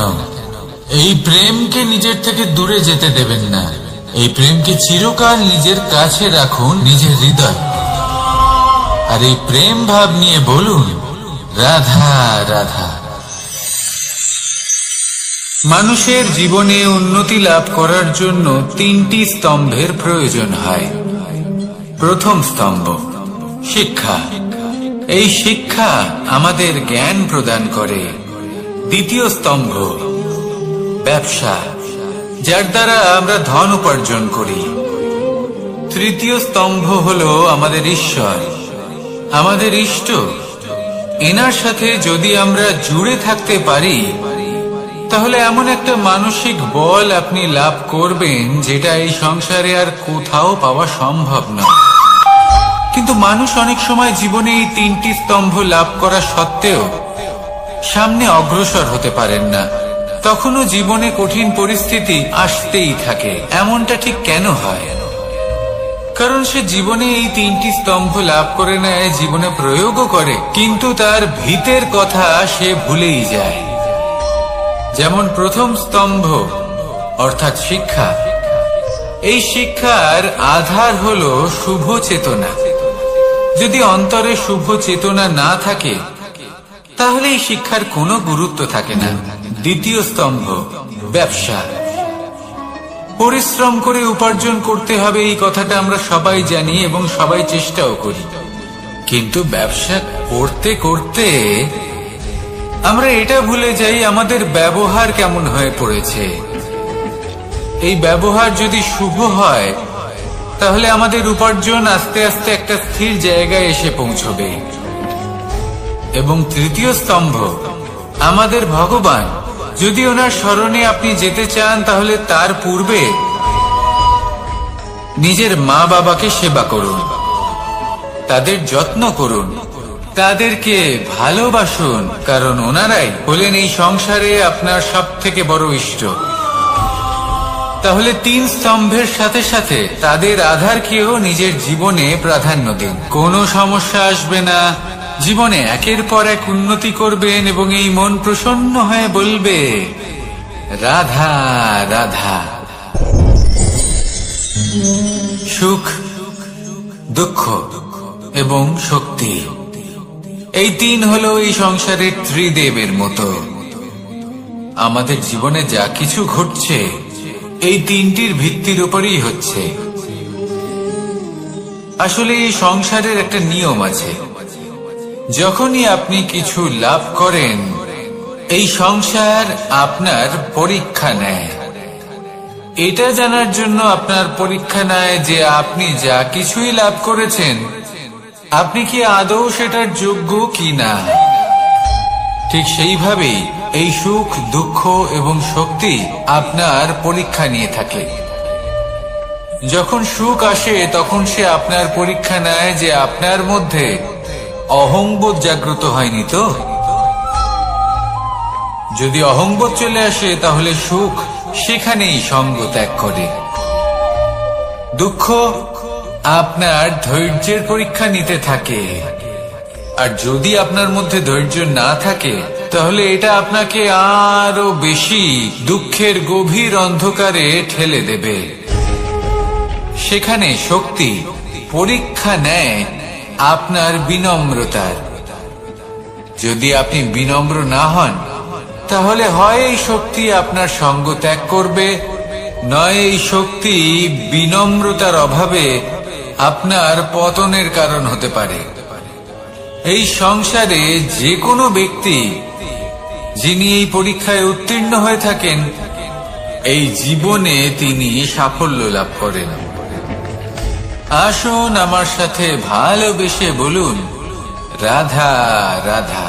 এই প্রেমকে নিজের থেকে দূরে যেতে দেবেন না। এই প্রেমকে চিরকাল নিজের কাছে রাখুন, নিজের হৃদয়। আর এই প্রেম ভাব নিয়ে বলুন, রাধা রাধা। মানুষের জীবনে উন্নতি লাভ করার জন্য তিনটি স্তম্ভের প্রয়োজন হয়। প্রথম স্তম্ভ শিক্ষা। এই শিক্ষা আমাদের জ্ঞান প্রদান করে। দ্বিতীয় স্তম্ভ ব্যবসা, যার দ্বারা আমরা ধন উপার্জন করি। তৃতীয় স্তম্ভ হলো আমাদের ঈশ্বর, আমাদের ইষ্ট। এনার সাথে যদি আমরা জুড়ে থাকতে পারি, তাহলে এমন একটা মানসিক বল আপনি লাভ করবেন যেটা এই সংসারে আর কোথাও পাওয়া সম্ভব নয়। কিন্তু মানুষ অনেক সময় জীবনে এই তিনটি স্তম্ভ লাভ করা সত্ত্বেও সামনে অগ্রসর হতে পারেন না। তখনও জীবনে কঠিন পরিস্থিতি আসতেই থাকে। এমনটা ঠিক কেন হয়? কারণ সে জীবনে এই তিনটি স্তম্ভ লাভ করে নেয়, জীবনে প্রয়োগও করে, কিন্তু তার ভিতের কথা সে ভুলেই যায়। যেমন প্রথম স্তম্ভ অর্থাৎ শিক্ষা। এই শিক্ষার আধার হলো শুভ চেতনা। যদি অন্তরে শুভ চেতনা না থাকে, তাহলে এই শিক্ষার কোনো গুরুত্ব থাকে না। দ্বিতীয় স্তম্ভ ব্যবসা। পরিশ্রম করে উপার্জন করতে হবে, এই কথাটা আমরা সবাই জানি এবং সবাই চেষ্টাও করি। কিন্তু ব্যবসা করতে করতে আমরা এটা ভুলে যাই আমাদের ব্যবহার কেমন হয়ে পড়েছে। এই ব্যবহার যদি শুভ হয়, তাহলে আমাদের উপার্জন আস্তে আস্তে একটা স্থির জায়গায় এসে পৌঁছবে। এবং তৃতীয় স্তম্ভ আমাদের ভগবান। যদি ওনার স্মরণে আপনি যেতে চান, তাহলে তার পূর্বে নিজের মা বাবাকে সেবা করুন, তাদের যত্ন করুন, তাদেরকে ভালোবাসুন, কারণ ওনারাই হলেন এই সংসারে আপনার সব থেকে বড় ইষ্ট। তাহলে তিন স্তম্ভের সাথে সাথে তাদের আধারকেও নিজের জীবনে প্রাধান্য দিন। কোনো সমস্যা আসবে না, জীবনে একের পর এক উন্নতি করবেন এবং এই মন প্রসন্ন হয়ে বলবে, রাধা রাধা। সুখ, দুঃখ এবং শক্তি, এই তিন হলো এই সংসারের ত্রিদেবের মতো। আমাদের জীবনে যা কিছু ঘটছে এই তিনটির ভিত্তির উপরেই হচ্ছে। আসলে এই সংসারের একটা নিয়ম আছে। যখনই আপনি কিছু লাভ করেন, এই সংসার আপনার পরীক্ষা নেয়। এটা জানার জন্য আপনার পরীক্ষা নেয় যে আপনি যা কিছুই লাভ করেছেন, আপনি কি আদৌ সেটার যোগ্য কি না। ঠিক সেইভাবেই এই সুখ, দুঃখ এবং শক্তি আপনার পরীক্ষা নিয়ে থাকে। যখন সুখ আসে তখন সে আপনার পরীক্ষা নেয় যে আপনার মধ্যে অহংবোধ জাগ্রত হয়নি তো। যদি অহংবোধ চলে আসে তাহলে সুখ সেখানেই সঙ্গ ত্যাগ করে। দুঃখ আপনার ধৈর্যের পরীক্ষা নিতে থাকে, আর যদি আপনার মধ্যে ধৈর্য না থাকে তাহলে এটা আপনাকে আরো বেশি দুঃখের গভীর অন্ধকারে ঠেলে দেবে। সেখানে শক্তি পরীক্ষা নেয় আপনার বিনম্রতার। যদি আপনি বিনম্র না হন তাহলে হয় এই শক্তি আপনার সঙ্গ ত্যাগ করবে, নয় এই শক্তি বিনম্রতার অভাবে আপনার পতনের কারণ হতে পারে। এই সংসারে যে কোনো ব্যক্তি যিনি এই পরীক্ষায় উত্তীর্ণ হয়ে থাকেন, এই জীবনে তিনি সাফল্য লাভ করেন। আসুন আমার সাথে ভালোবেসে বলুন, রাধা রাধা।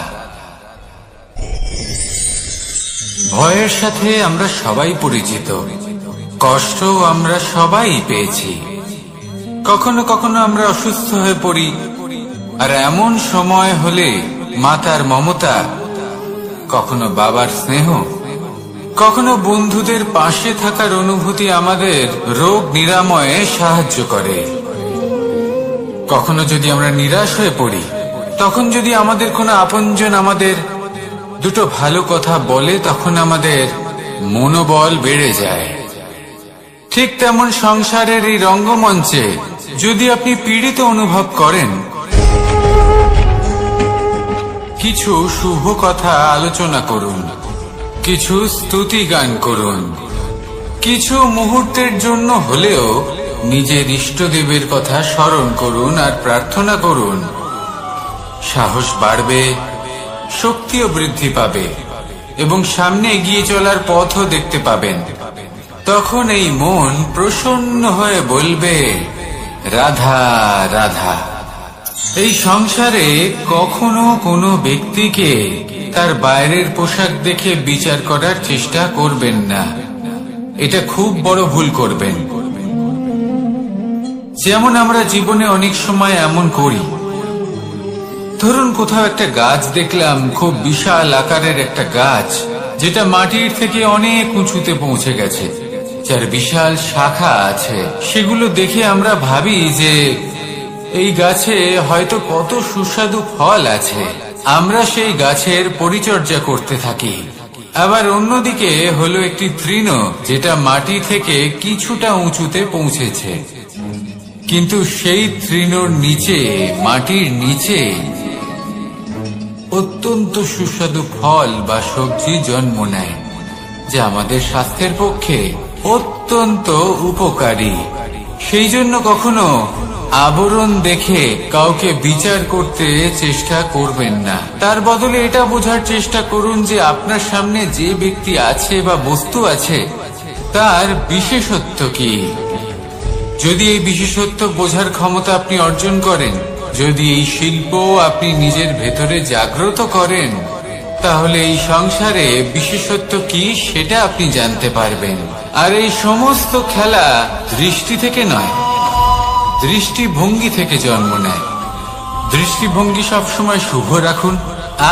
ভয়ের সাথে আমরা সবাই পরিচিত, কষ্ট আমরা সবাই পেয়েছি। কখনো কখনো আমরা অসুস্থ হয়ে পড়ি, আর এমন সময় হলে মাতার মমতা, কখনো বাবার স্নেহ, কখনো বন্ধুদের পাশে থাকার অনুভূতি আমাদের রোগ নিরাময়ে সাহায্য করে। কখনো যদি আমরা নিরাশ হয়ে পড়ি, তখন যদি আমাদের কোনো আপনজন আমাদের দুটো ভালো কথা বলে, তখন আমাদের মনোবল বেড়ে যায়। ঠিক তেমন সংসারের এই রঙ্গমঞ্চে যদি আপনি পীড়িত অনুভব করেন, কিছু শুভ কথা আলোচনা করুন, কিছু স্তুতি গান করুন, কিছু মুহূর্তের জন্য হলেও নিজের ইষ্টদেবের কথা স্মরণ করুন আর প্রার্থনা করুন। সাহস বাড়বে, শক্তিও বৃদ্ধি পাবে এবং সামনে এগিয়ে চলার পথও দেখতে পাবেন। তখন এই মন প্রসন্ন হয়ে বলবে, রাধা রাধা। এই সংসারে কখনো কোনো ব্যক্তিকে তার বাইরের পোশাক দেখে বিচার করার চেষ্টা করবেন না, এটা খুব বড় ভুল করবেন। যেমন আমরা জীবনে অনেক সময় এমন করি, ধরুন কোথাও একটা গাছ দেখলাম, খুব বিশাল আকারের একটা গাছ, যেটা মাটির থেকে অনেক উঁচুতে পৌঁছে গেছে, যার বিশাল শাখা আছে। সেগুলো দেখে আমরা ভাবি যে এই গাছে হয়তো কত সুস্বাদু ফল আছে। আমরা সেই গাছের পরিচর্যা করতে থাকি। আবার অন্যদিকে হলো একটি তৃণ, যেটা মাটি থেকে কিছুটা উঁচুতে পৌঁছেছে, কিন্তু সেই তৃণর নিচে, মাটির নিচে অত্যন্ত সুস্বাদু ফল বা সবজি জন্ম নেয়, যা আমাদের স্বাস্থ্যের পক্ষে অত্যন্ত উপকারী। সেই জন্য কখনো আবরণ দেখে কাউকে বিচার করতে চেষ্টা করবেন না। তার বদলে এটা বোঝার চেষ্টা করুন যে আপনার সামনে যে ব্যক্তি আছে বা বস্তু আছে, তার বিশেষত্ব কি। যদি এই বিশেষত্ব বোঝার ক্ষমতা আপনি অর্জন করেন, যদি এই শিল্প আপনি নিজের ভেতরে জাগ্রত করেন, তাহলে এই সংসারে বিশেষত্ব কি সেটা আপনি জানতে পারবেন। আর এই সমস্ত খেলা দৃষ্টি থেকে নয়, দৃষ্টিভঙ্গি থেকে জন্ম নেয়। দৃষ্টিভঙ্গি সবসময় শুভ রাখুন,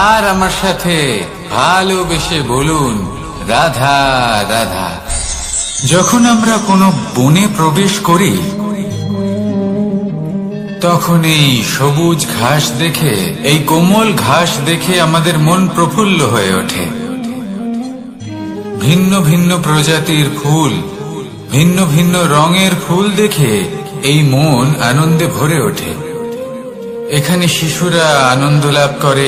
আর আমার সাথে ভালোবেসে বলুন, রাধা রাধা। যখন আমরা কোনো বনে প্রবেশ করি, তখন এই সবুজ ঘাস দেখে, এই কোমল ঘাস দেখে আমাদের মন প্রফুল্ল হয়ে ওঠে। ভিন্ন ভিন্ন প্রজাতির ফুল, ভিন্ন ভিন্ন রঙের ফুল দেখে এই মন আনন্দে ভরে ওঠে। এখানে শিশুরা আনন্দ লাভ করে,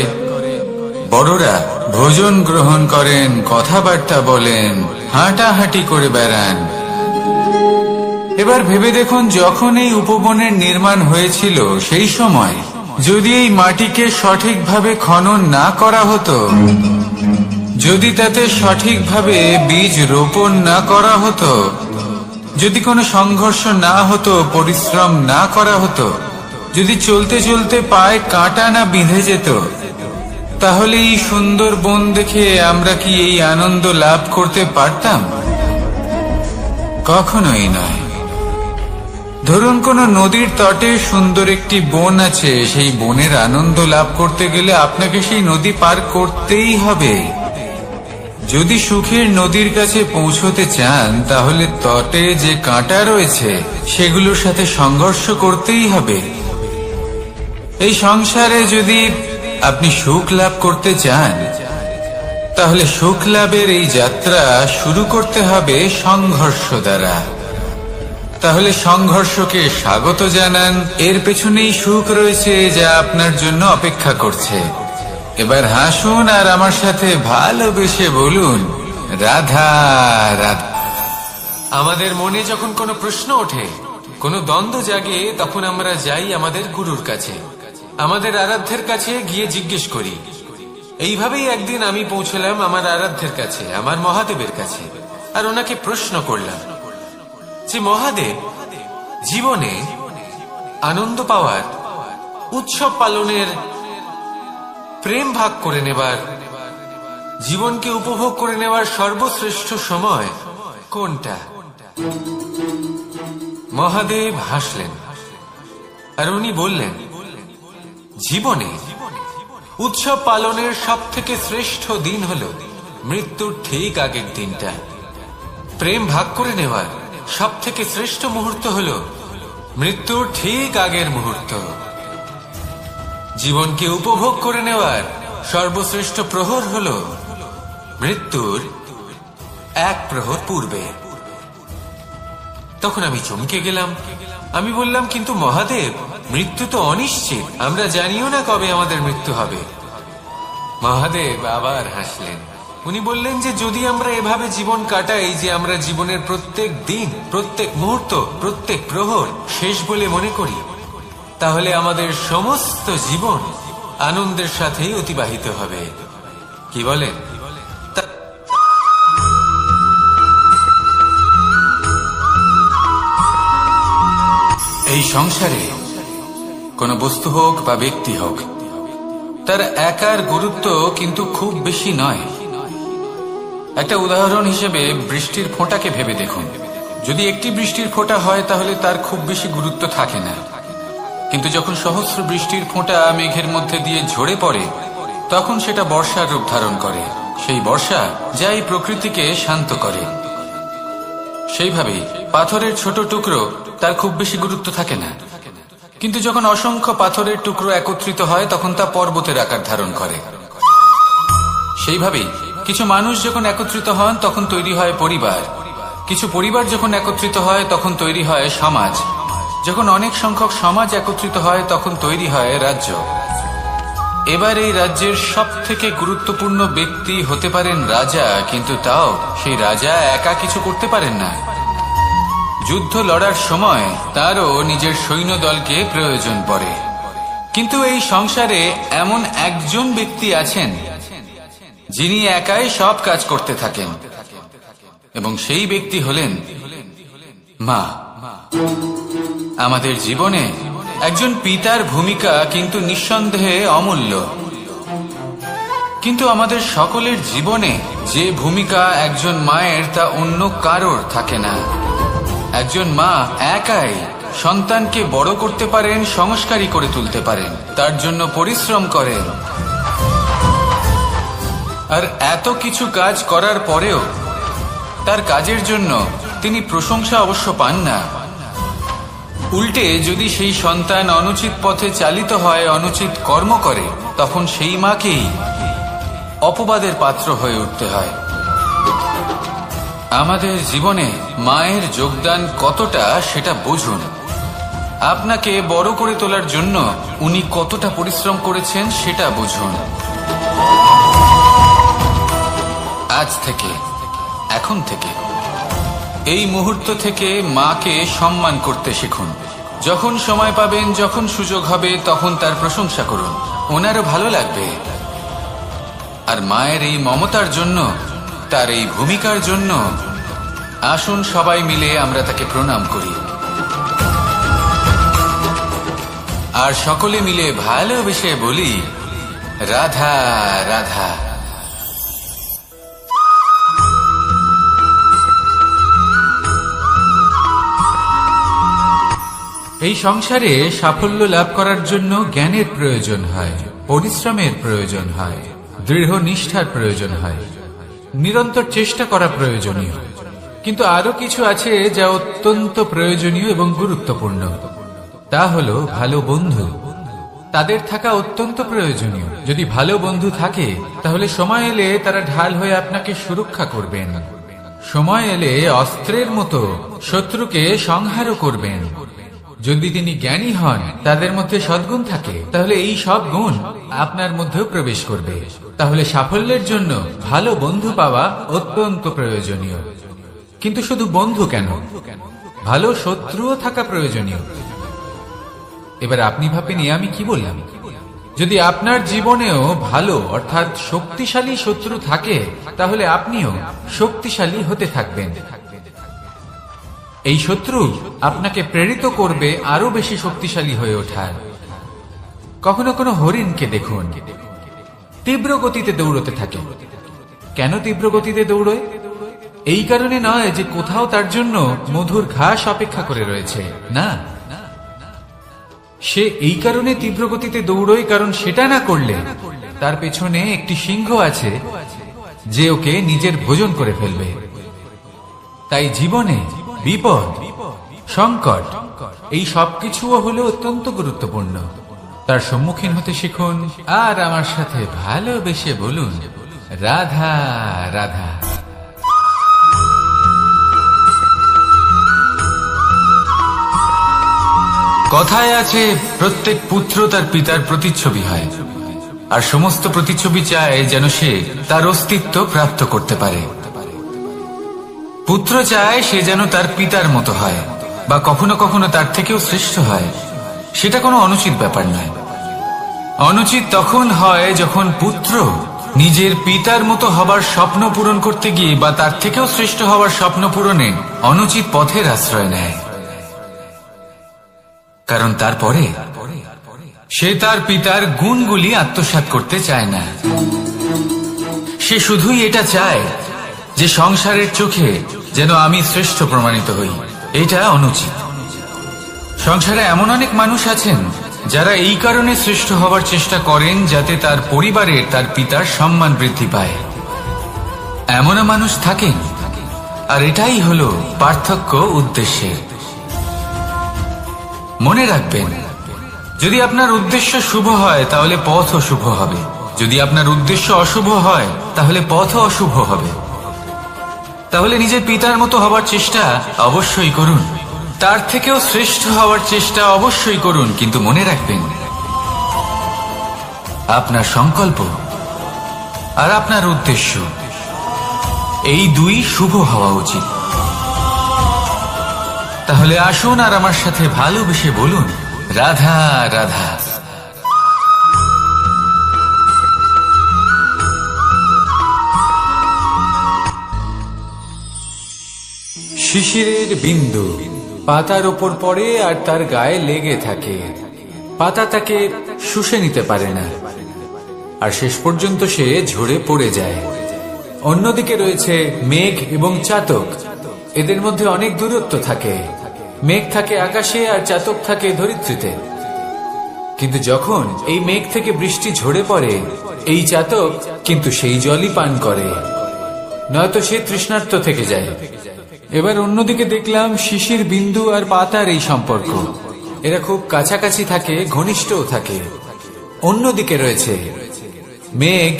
বড়রা ভোজন গ্রহণ করেন, কথাবার্তা বলেন, হাঁটাহাঁটি করে বেড়ান। এবার ভেবে দেখুন, যখন এই উপবনের নির্মাণ হয়েছিল, সেই সময় যদি এই মাটিকে সঠিকভাবে খনন না করা হতো, যদি তাতে সঠিকভাবে বীজ রোপণ না করা হতো, যদি কোনো সংঘর্ষ না হতো, পরিশ্রম না করা হতো, যদি চলতে চলতে পায়ে কাঁটা না বিঁধে যেত, তাহলে এই সুন্দর বন দেখে আমরা কি এই আনন্দ লাভ করতে পারতাম? কখনোই নয়। ধরুন কোন নদীর তটে সুন্দর একটি বন আছে, সেই বনের আনন্দ লাভ করতে গেলে আপনাকে সেই নদী পার করতেই হবে। যদি সুখের নদীর কাছে পৌঁছতে চান তাহলে তটে যে কাঁটা রয়েছে সেগুলোর সাথে সংঘর্ষ করতেই হবে। এই সংসারে যদি আপনি সুখ লাভ করতে চান তাহলে সুখ লাভের এই যাত্রা শুরু করতে হবে সংঘর্ষ দ্বারা। তাহলে সংঘর্ষকে স্বাগত জানান, এর পেছনেই সুখ রয়েছে যা আপনার জন্য অপেক্ষা করছে। এবার হাসুন আর আমার সাথে ভালোবেসে বলুন, রাধা রাধা। আমাদের মনে যখন কোনো প্রশ্ন ওঠে, কোনো দ্বন্দ্ব জাগে, তখন আমরা যাই আমাদের গুরুর কাছে, আমাদের আরাধ্যের কাছে গিয়ে জিজ্ঞেস করি। এইভাবেই একদিন আমি পৌঁছলাম আমার আরাধ্যের কাছে, আমার মহাদেবের কাছে, আর ওনাকে প্রশ্ন করলাম যে মহাদেব, জীবনে আনন্দ পাওয়ার, উৎসব পালনের, প্রেম ভাগ করে নেবার, জীবনকে উপভোগ করে নেওয়ার সর্বশ্রেষ্ঠ সময় কোনটা? মহাদেব হাসলেন আর উনি বললেন, জীবনে উৎসব পালনের সব থেকে শ্রেষ্ঠ দিন হল মৃত্যুর ঠিক আগের দিনটা। প্রেম ভাগ করে নেওয়ার সব থেকে শ্রেষ্ঠ মুহূর্ত হল মৃত্যুর ঠিক আগের মুহূর্ত। জীবনকে উপভোগ করে নেওয়ার সর্বশ্রেষ্ঠ প্রহর হল মৃত্যুর এক প্রহর পূর্বে। তখন আমি চমকে গেলাম। আমি বললাম, কিন্তু মহাদেব, মৃত্যু তো অনিশ্চিত, আমরা জানিও না কবে আমাদের মৃত্যু হবে। মহাদেব আবার হাসলেন। উনি বললেন যে যদি আমরা এভাবে জীবন কাটাই যে আমরা জীবনের প্রত্যেক দিন, প্রত্যেক মুহূর্ত, প্রত্যেক প্রহর শেষ বলে মনে করি, তাহলে আমাদের সমস্ত জীবন আনন্দের সাথেই অতিবাহিত হবে। কি বলেন? এই সংসারে কোন বস্তু হোক বা ব্যক্তি হোক, তার একার গুরুত্ব কিন্তু খুব বেশি নয়। একটা উদাহরণ হিসেবে বৃষ্টির ফোঁটাকে ভেবে দেখুন। যদি একটি বৃষ্টির ফোঁটা হয় তাহলে তার খুব বেশি গুরুত্ব থাকে না, কিন্তু যখন সহস্র বৃষ্টির ফোঁটা মেঘের মধ্যে দিয়ে ঝরে পড়ে তখন সেটা বর্ষার রূপ ধারণ করে। সেই বর্ষা যা এই প্রকৃতিকে শান্ত করে। সেইভাবেই পাথরের ছোট টুকরো, তার খুব বেশি গুরুত্ব থাকে না, কিন্তু যখন অসংখ্য পাথরের টুকরো একত্রিত হয় তখন তা পর্বতের আকার ধারণ করে। সেইভাবেই কিছু মানুষ যখন একত্রিত হন তখন তৈরি হয় পরিবার, কিছু পরিবার যখন একত্রিত হয় তখন তৈরি হয় সমাজ, যখন অনেক সংখ্যক সমাজ একত্রিত হয় তখন তৈরি হয় রাজ্য। এবার এই রাজ্যের সব থেকে গুরুত্বপূর্ণ ব্যক্তি হতে পারেন রাজা, কিন্তু তাও সেই রাজা একা কিছু করতে পারেন না। যুদ্ধ লড়ার সময় তারও নিজের সৈন্যদলকে প্রয়োজন পড়ে। কিন্তু এই সংসারে এমন একজন ব্যক্তি আছেন যিনি একাই সব কাজ করতে থাকেন, এবং সেই ব্যক্তি হলেন মা। আমাদের জীবনে একজন পিতার ভূমিকা কিন্তু নিঃসন্দেহে অমূল্য, কিন্তু আমাদের সকলের জীবনে যে ভূমিকা একজন মায়ের তা অন্য কারোর থাকে না। একজন মা একাই সন্তানকে বড় করতে পারেন, সংস্কারী করে তুলতে পারেন, তার জন্য পরিশ্রম করেন। আর এত কিছু কাজ করার পরেও তার কাজের জন্য তিনি প্রশংসা অবশ্য পান না। উল্টে যদি সেই সন্তান অনুচিত পথে চালিত হয়, অনুচিত কর্ম করে, তখন সেই মাকেই অপবাদের পাত্র হয়ে উঠতে হয়। আমাদের জীবনে মায়ের যোগদান কতটা সেটা বুঝুন। আপনাকে বড় করে তোলার জন্য উনি কতটা পরিশ্রম করেছেন সেটা বুঝুন। আজ থেকে, এখন থেকে, এই মুহূর্ত থেকে মাকে সম্মান করতে শিখুন। যখন সময় পাবেন, যখন সুযোগ হবে, তখন তার প্রশংসা করুন, ওনারও ভালো লাগবে। আর মায়ের এই মমতার জন্য, তার এই ভূমিকার জন্য আসুন সবাই মিলে আমরা তাকে প্রণাম করি, আর সকলে মিলে ভালোবেসে বলি, রাধা রাধা। এই সংসারে সাফল্য লাভ করার জন্য জ্ঞানের প্রয়োজন হয়, পরিশ্রমের প্রয়োজন হয়, দৃঢ় নিষ্ঠার প্রয়োজন হয়, নিরন্তর চেষ্টা করা প্রয়োজনীয়। কিন্তু আরো কিছু আছে যা অত্যন্ত প্রয়োজনীয় এবং গুরুত্বপূর্ণ। তা হলো ভালো বন্ধু। তাদের থাকা অত্যন্ত প্রয়োজনীয়। যদি ভালো বন্ধু থাকে তাহলে সময় এলে তারা ঢাল হয়ে আপনাকে সুরক্ষা করবেন। সময় এলে অস্ত্রের মতো শত্রুকে সংহারও করবেন। যদি তিনি জ্ঞানী হন, তাদের মধ্যে সদ্গুণ থাকে, তাহলে এই সব গুণ আপনার মধ্যেও প্রবেশ করবে। তাহলে সাফল্যের জন্য ভালো বন্ধু পাওয়া অত্যন্ত প্রয়োজনীয়। কিন্তু শুধু বন্ধু কেন, ভালো শত্রুও থাকা প্রয়োজনীয়। এবার আপনি ভাবেন আমি কি বললাম? যদি আপনার জীবনেও ভালো অর্থাৎ শক্তিশালী শত্রু থাকে, তাহলে আপনিও শক্তিশালী হতে থাকবেন। এই শত্রু আপনাকে প্রেরিত করবে আরো বেশি শক্তিশালী হয়ে ওঠার। কখনো কোনো হরিণকে দেখুন, তীব্র গতিতে দৌড়তে থাকে। কেন তীব্র গতিতে দৌড়য়? এই কারণে নয় যে কোথাও তার জন্য মধুর ঘাস অপেক্ষা করে রয়েছে, না। সে এই কারণে তীব্র গতিতে দৌড়য় কারণ সেটা না করলে তার পেছনে একটি সিংহ আছে যে ওকে নিজের ভোজন করে ফেলবে। তাই জীবনে বিপদ, সংকট, এই সবকিছুও হলো অত্যন্ত গুরুত্বপূর্ণ। তার সম্মুখীন হতে শিখুন আর আমার সাথে ভালোবেসে বলুন, রাধা রাধা। কথায় আছে, প্রত্যেক পুত্র তার পিতার প্রতিচ্ছবি হয়, আর সমস্ত প্রতিচ্ছবি চায় যেন সে তার অস্তিত্ব প্রাপ্ত করতে পারে। পুত্র চায় সে যেন তার পিতার মতো হয়, বা কখনো কখনো তার থেকেও শ্রেষ্ঠ হয়। সেটা কোনো অনুচিত ব্যাপার নয়। অনুচিত তখন হয় যখন পুত্র নিজের পিতার মতো হবার স্বপ্ন পূরণ করতে গিয়ে বা তার থেকেও শ্রেষ্ঠ হবার স্বপ্ন পূরণে অনুচিত পথের আশ্রয় নেয়। কারণ তারপরে সে তার পিতার গুণগুলি আত্মসাৎ করতে চায় না। সে শুধুই এটা চায় যে সংসারের চোখে যেন আমি শ্রেষ্ঠ প্রমাণিত হই। এটা অনুচিত। সংসারে এমন অনেক মানুষ আছেন যারা এই কারণে শ্রেষ্ঠ হবার চেষ্টা করেন যাতে তার পরিবারের তার পিতার সম্মান বৃদ্ধি পায়। এমনও মানুষ থাকেন, আর এটাই হলো পার্থক্য উদ্দেশ্যের। মনে রাখবেন, যদি আপনার উদ্দেশ্য শুভ হয় তাহলে পথও শুভ হবে। যদি আপনার উদ্দেশ্য অশুভ হয় তাহলে পথও অশুভ হবে। তাহলে নিজের পিতার মতো হবার চেষ্টা অবশ্যই করুন, তার থেকেও শ্রেষ্ঠ হওয়ার চেষ্টা অবশ্যই করুন। কিন্তু মনে রাখবেন, আপনার সংকল্প আর আপনার উদ্দেশ্য এই দুই শুভ হওয়া উচিত। তাহলে আসুন আর আমার সাথে ভালোবেসে বলুন, রাধা রাধা। শিশিরের বিন্দু পাতার ওপর পড়ে আর তার গায়ে লেগে থাকে। পাতা তাকে শুষে নিতে পারে না, আর শেষ পর্যন্ত সে ঝরে পড়ে যায়। অন্যদিকে রয়েছে মেঘ এবং চাতক। এদের মধ্যে অনেক দূরত্ব থাকে। মেঘ থাকে আকাশে আর চাতক থাকে ধরিত্রীতে। কিন্তু যখন এই মেঘ থেকে বৃষ্টি ঝরে পড়ে, এই চাতক কিন্তু সেই জলই পান করে, নয়তো সে তৃষ্ণার্ত থেকে যায়। এবার অন্যদিকে দেখলাম শিশির বিন্দু আর পাতার এই সম্পর্ক। এরা খুব কাছাকাছি থাকে, ঘনিষ্ঠও থাকে। অন্যদিকে রয়েছে মেঘ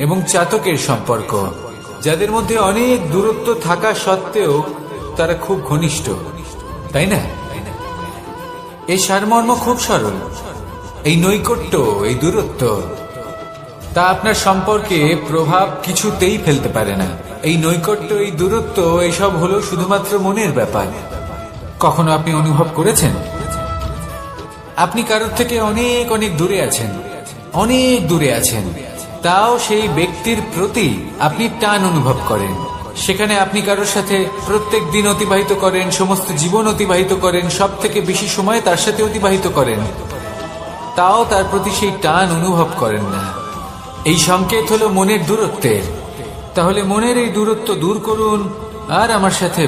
এবং চাতকের সম্পর্ক, যাদের মধ্যে অনেক দূরত্ব থাকা সত্ত্বেও তারা খুব ঘনিষ্ঠ, তাই না? এই সারমর্ম খুব সরল। এই নৈকট্য, এই দূরত্ব, তা আপনার সম্পর্কে প্রভাব কিছুতেই ফেলতে পারে না। এই নৈকট্য, এই দূরত্ব, এসব হলো শুধুমাত্র মনের ব্যাপার। কখনো আপনি অনুভব করেছেন আপনি কারোর থেকে অনেক অনেক দূরে আছেন, অনেক দূরে আছেন, তাও সেই ব্যক্তির প্রতি আপনি টান অনুভব করেন। সেখানে আপনি কারোর সাথে প্রত্যেক দিন অতিবাহিত করেন, সমস্ত জীবন অতিবাহিত করেন, সব থেকে বেশি সময় তার সাথে অতিবাহিত করেন, তাও তার প্রতি সেই টান অনুভব করেন না। এই সংকেত হলো মনের দূরত্বের। তাহলে মনের এই দূরত্ব দূর করুন আর আমার সাথে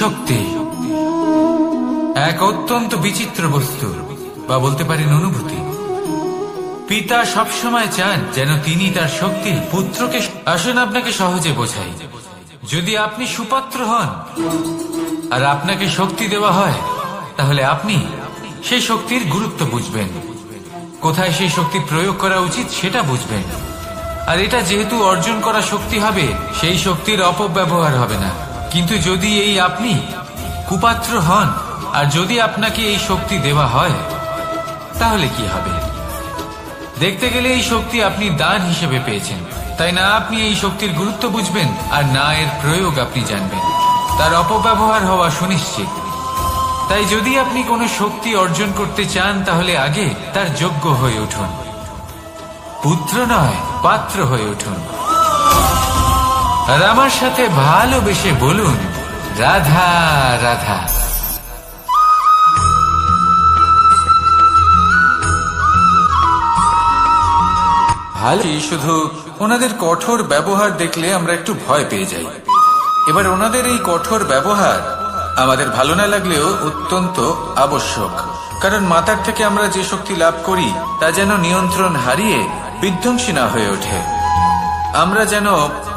শক্তি এক অত্যন্ত বিচিত্র বস্তু, বা বলতে পারেন অনুভূতি। পিতা সবসময় চান যেন তিনি তার শক্তি পুত্রকে। আসুন আপনাকে সহজে বোঝাই। যদি আপনি সুপাত্র হন আর আপনাকে শক্তি দেওয়া হয়, তাহলে আপনি সেই শক্তির গুরুত্ব বুঝবেন, কোথায় সেই শক্তি প্রয়োগ করা উচিত সেটা বুঝবেন। আর এটা যেহেতু অর্জন করা শক্তি হবে, সেই শক্তির অপব্যবহার হবে না। কিন্তু যদি এই আপনি কুপাত্র হন আর যদি আপনাকে এই শক্তি দেওয়া হয়, তাহলে কি হবে? দেখতে গেলে এই শক্তি আপনি দান হিসেবে পেয়েছেন, তাই না আপনি এই শক্তির গুরুত্ব বুঝবেন আর না এর প্রয়োগ আপনি জানবেন। তার অপব্যবহার হওয়া সুনিশ্চিত। তাই যদি আপনি কোনো শক্তি অর্জন করতে চান, তাহলে আগে তার যোগ্য হয়ে উঠুন, পুত্র নয় পাত্র হয়ে উঠুন। আর আমার সাথে ভালোবেসে বলুন, রাধা রাধা। ভালো, শুধু ওনাদের কঠোর ব্যবহার দেখলে আমরা একটু ভয় পেয়ে যাই। এবার ওনাদের এই কঠোর ব্যবহার আমাদের ভালো না লাগলেও অত্যন্ত আবশ্যক, কারণ মাতার থেকে আমরা যে শক্তি লাভ করি তা যেন নিয়ন্ত্রণ হারিয়ে বিধ্বংসী না হয়ে ওঠে, আমরা যেন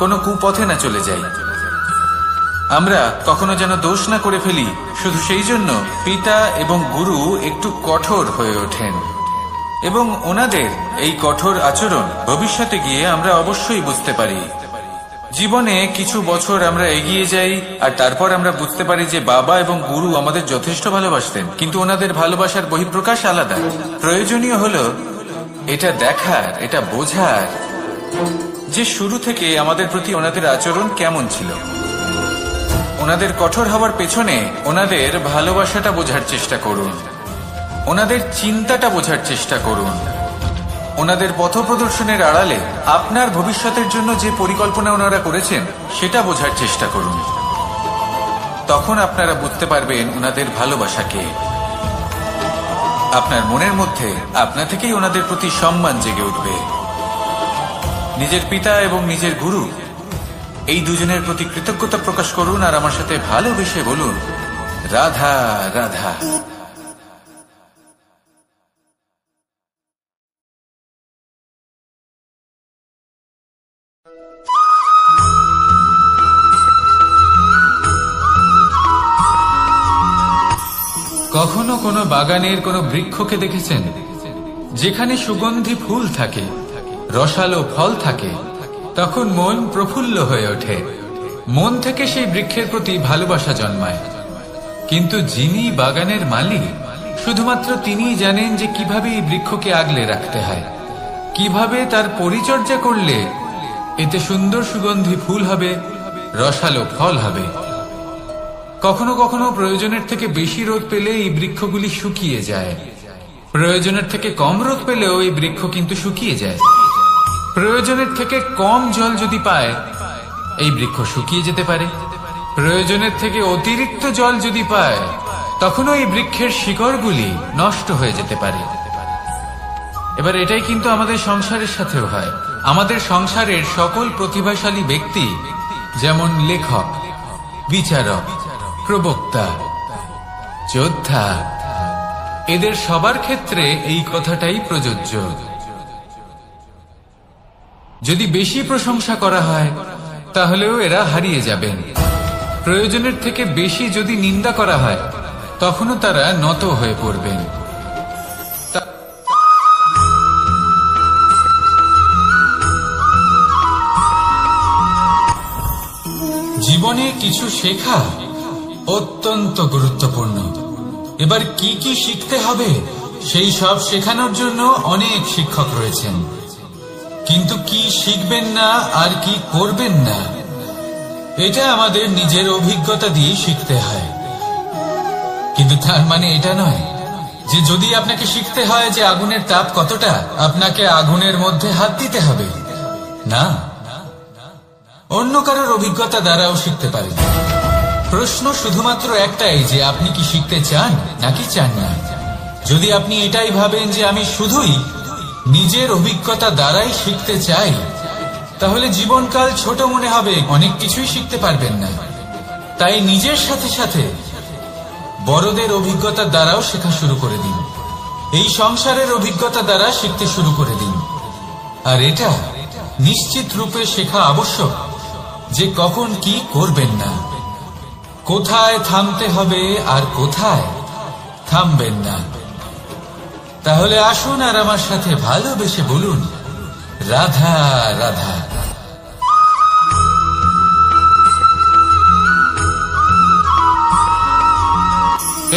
কোনো কুপথে না চলে যাই, আমরা কখনো যেন দোষ না করে ফেলি। শুধু সেই জন্য পিতা এবং গুরু একটু কঠোর হয়ে ওঠেন, এবং ওনাদের এই কঠোর আচরণ ভবিষ্যতে গিয়ে আমরা অবশ্যই বুঝতে পারি। জীবনে কিছু বছর আমরা এগিয়ে যাই আর তারপর আমরা বুঝতে পারি যে বাবা এবং গুরু আমাদের যথেষ্ট ভালোবাসতেন, কিন্তু ওনাদের ভালোবাসার বহিঃপ্রকাশ আলাদা। প্রয়োজনীয় হলো এটা দেখার, এটা বোঝার যে শুরু থেকে আমাদের প্রতি ওনাদের আচরণ কেমন ছিল। ওনাদের কঠোর হওয়ার পেছনে ওনাদের ভালোবাসাটা বোঝার চেষ্টা করুন, ওনাদের চিন্তাটা বোঝার চেষ্টা করুন, ওনাদের পথ প্রদর্শনের আড়ালে আপনার ভবিষ্যতের জন্য যে পরিকল্পনা ওনারা করেছেন সেটা বোঝার চেষ্টা করুন। তখন আপনারা বুঝতে পারবেন ওনাদের ভালোবাসাকে। আপনার মনের মধ্যে আপনা থেকেই ওনাদের প্রতি সম্মান জেগে উঠবে। নিজের পিতা এবং নিজের গুরু এই দুজনের প্রতি কৃতজ্ঞতা প্রকাশ করুন আর আমার সাথে ভালোবেসে বলুন, রাধা রাধা। কখনো কোনো বাগানের কোনো বৃক্ষকে দেখেছেন যেখানে সুগন্ধি ফুল থাকে, রসালো ফল থাকে? তখন মন প্রফুল্ল হয়ে ওঠে, মন থেকে সেই বৃক্ষের প্রতি ভালোবাসা জন্মায়। কিন্তু যিনি বাগানের মালিক, শুধুমাত্র তিনিই জানেন যে কিভাবে এই বৃক্ষকে আগলে রাখতে হয়, কিভাবে তার পরিচর্যা করলে এতে সুন্দর সুগন্ধি ফুল হবে, রসালো ফল হবে। কখনো কখনো প্রয়োজনের থেকে বেশি রোদ পেলে এই বৃক্ষগুলি শুকিয়ে যায়, প্রয়োজনের থেকে কম রোদ পেলেও এই বৃক্ষ কিন্তু শুকিয়ে যায়। প্রয়োজনের থেকে কম জল যদি পায়, এই বৃক্ষ শুকিয়ে যেতে পারে। প্রয়োজনের থেকে অতিরিক্ত জল যদি পায়, তখনও এই বৃক্ষের শিকড়গুলি নষ্ট হয়ে যেতে পারে। এবার এটাই কিন্তু আমাদের সংসারের সাথেও হয়। আমাদের সংসারের সকল প্রতিভাশালী ব্যক্তি, যেমন লেখক, বিচারক, প্রবক্তা, যোদ্ধা, এদের সবার ক্ষেত্রে এই কথাটাই প্রযোজ্য। যদি বেশি প্রশংসা করা হয়, তাহলেও এরা হারিয়ে যাবেন। প্রয়োজনের থেকে বেশি যদি নিন্দা করা হয়, তখনও তারা নত হয়ে পড়বেন। জীবনে কিছু শেখা অত্যন্ত গুরুত্বপূর্ণ। এবার কি কি শিখতে হবে, সেই সব শেখানোর জন্য অনেক শিক্ষক রয়েছেন, কিন্তু কি শিখবেন না আর কি করবেন না, এটা আমাদের নিজের অভিজ্ঞতা দিয়ে শিখতে হয়। কিন্তু তার মানে এটা নয় যে যদি আপনাকে শিখতে হয় যে আগুনের তাপ কতটা, আপনাকে আগুনের মধ্যে হাত দিতে হবে। না, অন্য কারোর অভিজ্ঞতা দ্বারাও শিখতে পারেন। প্রশ্ন শুধুমাত্র একটাই যে আপনি কি শিখতে চান নাকি চান না। যদি আপনি এটাই ভাবেন যে আমি শুধুই নিজের অভিজ্ঞতা দ্বারাই শিখতে চাই, তাহলে জীবনকাল ছোট মনে হবে, অনেক কিছুই শিখতে পারবেন না। তাই নিজের সাথে সাথে বড়দের অভিজ্ঞতার দ্বারাও শেখা শুরু করে দিন। এই সংসারের অভিজ্ঞতা দ্বারা শিখতে শুরু করে দিন। আর এটা নিশ্চিত রূপে শেখা আবশ্যক যে কখন কি করবেন না, কোথায় থামতে হবে আর কোথায় থামবেন না। তাহলে আসুন আর আমার সাথে ভালোবেসে বলুন, রাধা রাধা।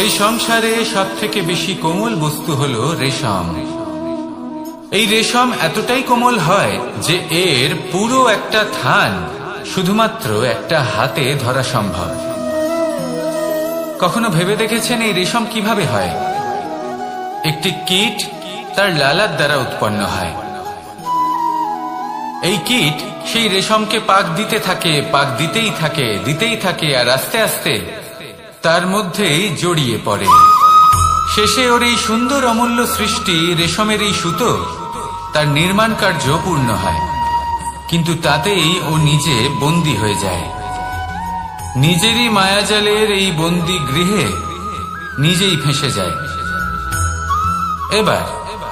এই সংসারে সব থেকে বেশি কোমল বস্তু হলো রেশম। এই রেশম এতটাই কোমল হয় যে এর পুরো একটা থান শুধুমাত্র একটা হাতে ধরা সম্ভব। কখনো ভেবে দেখেছেন এই রেশম কিভাবে হয়? একটি কীট তার লালার দ্বারা উৎপন্ন হয়। এই কীট সেই রেশমকে পাক দিতে থাকে, পাক দিতেই থাকে আর আস্তে আস্তে তার মধ্যেই জড়িয়ে পড়ে। শেষে ওর এই সুন্দর অমূল্য সৃষ্টি রেশমের এই সুতো তার নির্মাণ কার্য পূর্ণ হয়, কিন্তু তাতেই ও নিজে বন্দী হয়ে যায়। নিজেরই মায়াজালের এই বন্দী গৃহে নিজেই ফেঁসে যায়। এবার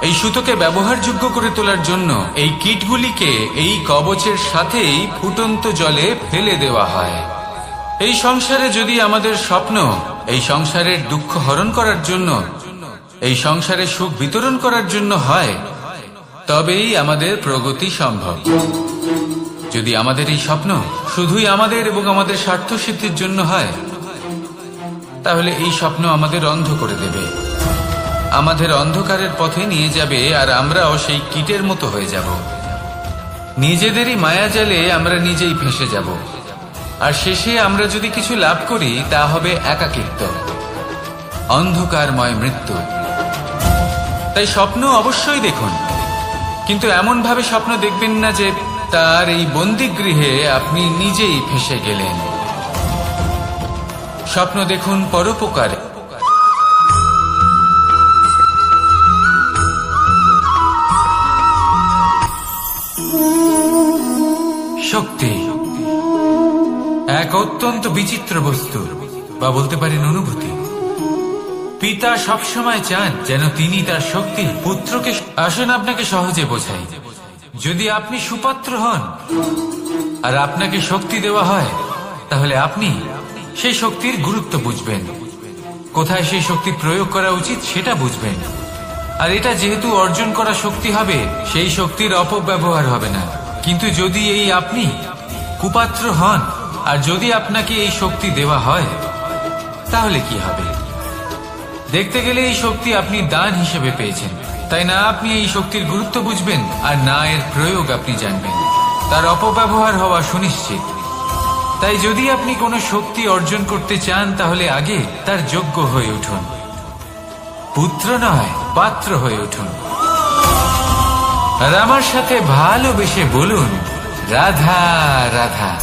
এই সুতোকে ব্যবহারযোগ্য করে তোলার জন্য এই কীটগুলিকে এই কবচের সাথেই ফুটন্ত জলে ফেলে দেওয়া হয়। এই সংসারে যদি আমাদের স্বপ্ন এই সংসারের দুঃখ হরণ করার জন্য, এই সংসারে সুখ বিতরণ করার জন্য হয়, তবেই আমাদের প্রগতি সম্ভব। যদি আমাদের এই স্বপ্ন শুধুই আমাদের এবং আমাদের স্বার্থ সিদ্ধির জন্য হয়, তাহলে এই স্বপ্ন আমাদের অন্ধ করে দেবে, আমাদের অন্ধকারের পথে নিয়ে যাবে, আর আমরাও সেই কীটের মতো হয়ে যাব। নিজেদেরই মায়াজালে আমরা নিজেই ফেঁসে যাব, আর শেষে আমরা যদি কিছু লাভ করি তা হবে একাকিত্ব, অন্ধকারময় মৃত্যু। তাই স্বপ্ন অবশ্যই দেখুন, কিন্তু এমন ভাবে স্বপ্ন দেখবেন না যে তার এই বন্দিগৃহে আপনি নিজেই ফেঁসে গেলেন। স্বপ্ন দেখুন পরোপকারে। শক্তি এক অত্যন্ত বিচিত্র বস্তু, বা বলতে পারেন অনুভূতি। পিতা সবসময় চান যেন তিনি তার শক্তি পুত্রকে। আসুন আপনাকে সহজে বোঝাই। যদি আপনি সুপাত্র হন আর আপনাকে শক্তি দেওয়া হয়, তাহলে আপনি সেই শক্তির গুরুত্ব বুঝবেন, কোথায় সেই শক্তি প্রয়োগ করা উচিত সেটা বুঝবেন। আর এটা যেহেতু অর্জন করা শক্তি হবে, সেই শক্তির অপব্যবহার হবে না। কিন্তু যদি এই আপনি কুপাত্র হন আর যদি আপনাকে এই শক্তি দেওয়া হয়, তাহলে কি হবে? দেখতে গেলে এই শক্তি আপনি দান হিসেবে পেয়েছেন, তাই না আপনি এই শক্তির গুরুত্ব বুঝবেন আর না এর প্রয়োগ আপনি জানবেন। তার অপব্যবহার হওয়া সুনিশ্চিত। তাই যদি আপনি কোনো শক্তি অর্জন করতে চান, তাহলে আগে তার যোগ্য হয়ে উঠুন, পুত্র নয় পাত্র হয়ে উঠুন। আর আমার সাথে ভালোবেসে বলুন, রাধা রাধা।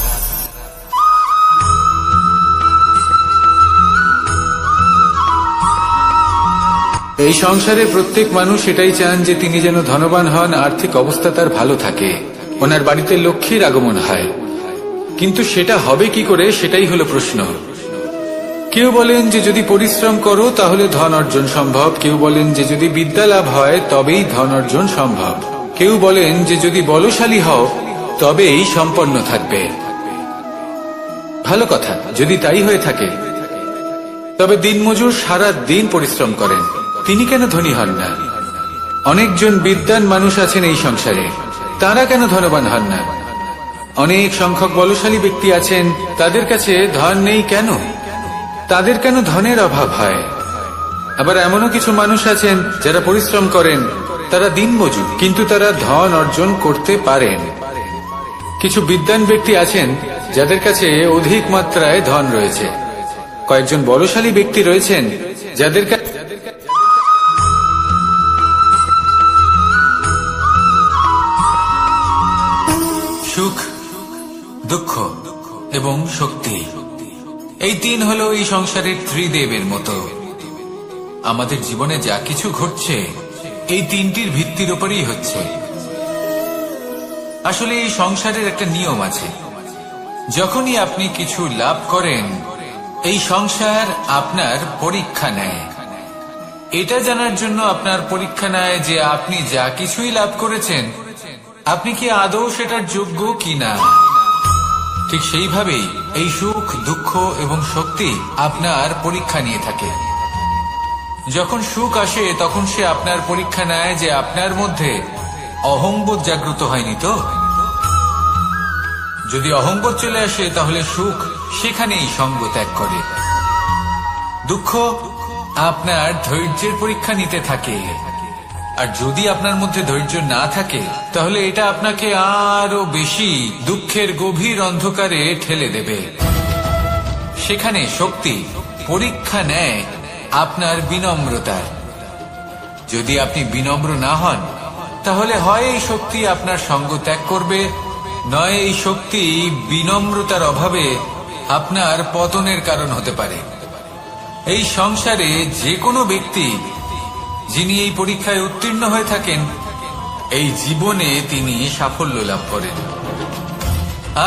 এই সংসারে প্রত্যেক মানুষ এটাই চান যে তিনি যেন ধনবান হন, আর্থিক অবস্থা তার ভালো থাকে, ওনার বাড়িতে লক্ষ্মীর আগমন হয়। কিন্তু সেটা হবে কি করে, সেটাই হলো প্রশ্ন। কেউ বলেন যে যদি পরিশ্রম করো তাহলে ধন অর্জন সম্ভব, কেউ বলেন যে যদি বিদ্যা লাভ হয় তবেই ধন অর্জন সম্ভব, কেউ বলেন যে যদি বলশালী হও তবেই সম্পন্ন থাকবে। ভালো কথা, যদি তাই হয়ে থাকে, তবে দিনমজুর সারা দিন পরিশ্রম করেন, তিনি কেন ধনী হন না? অনেকজন বিদ্বান মানুষ আছেন এই সংসারে, তারা কেন ধনবান হন না? অনেক সংখ্যক বলশালী ব্যক্তি আছেন, তাদের কাছে ধন নেই কেন? তাদের কেন ধনের অভাব হয়? আবার এমনও কিছু মানুষ আছেন যারা পরিশ্রম করেন, তারা দিনমজুর, কিন্তু তারা ধন অর্জন করতে পারেন। কিছু বিদ্বান ব্যক্তি আছেন যাদের কাছে অধিক মাত্রায় ধন রয়েছে। কয়েকজন বলশালী ব্যক্তি রয়েছেন যাদের কাছে সুখ, দুঃখ এবং শক্তি, এই তিন হলো এই সংসারের ত্রিদেবের মতো। আমাদের জীবনে যা কিছু ঘটছে এই তিনটির ভিত্তির উপরেই হচ্ছে। আসলে এই সংসারের একটা নিয়ম আছে, যখনই আপনি কিছু লাভ করেন এই সংসার আপনার পরীক্ষা নেয়। এটা জানার জন্য আপনার পরীক্ষা নেয় যে আপনি যা কিছুই লাভ করেছেন আপনি কি আদৌ সেটার যোগ্য কিনা। ঠিক সেইভাবেই এই সুখ, দুঃখ এবং শক্তি আপনার পরীক্ষা নিয়ে থাকে। যখন সুখ আসে তখন সে আপনার পরীক্ষা নেয় যে আপনার মধ্যে অহংবোধ জাগ্রত হয়নি তো। যদি অহংবোধ চলে আসে তাহলে সুখ সেখানেই সঙ্গ ত্যাগ করে। দুঃখ আপনার ধৈর্যের পরীক্ষা নিতে থাকে, আর যদি আপনার মধ্যে ধৈর্য না থাকে তাহলে এটা আপনাকে আরো বেশি দুঃখের গভীর অন্ধকারে ঠেলে দেবে। সেখানে শক্তি পরীক্ষা নেয় আপনার বিনম্রতার। যদি আপনি বিনম্র না হন তাহলে হয় এই শক্তি আপনার সঙ্গ ত্যাগ করবে, নয় এই শক্তি বিনম্রতার অভাবে আপনার পতনের কারণ হতে পারে। এই সংসারে যে কোনো ব্যক্তি যিনি এই পরীক্ষায় উত্তীর্ণ হয়ে থাকেন এই জীবনে তিনি সাফল্য লাভ করেন।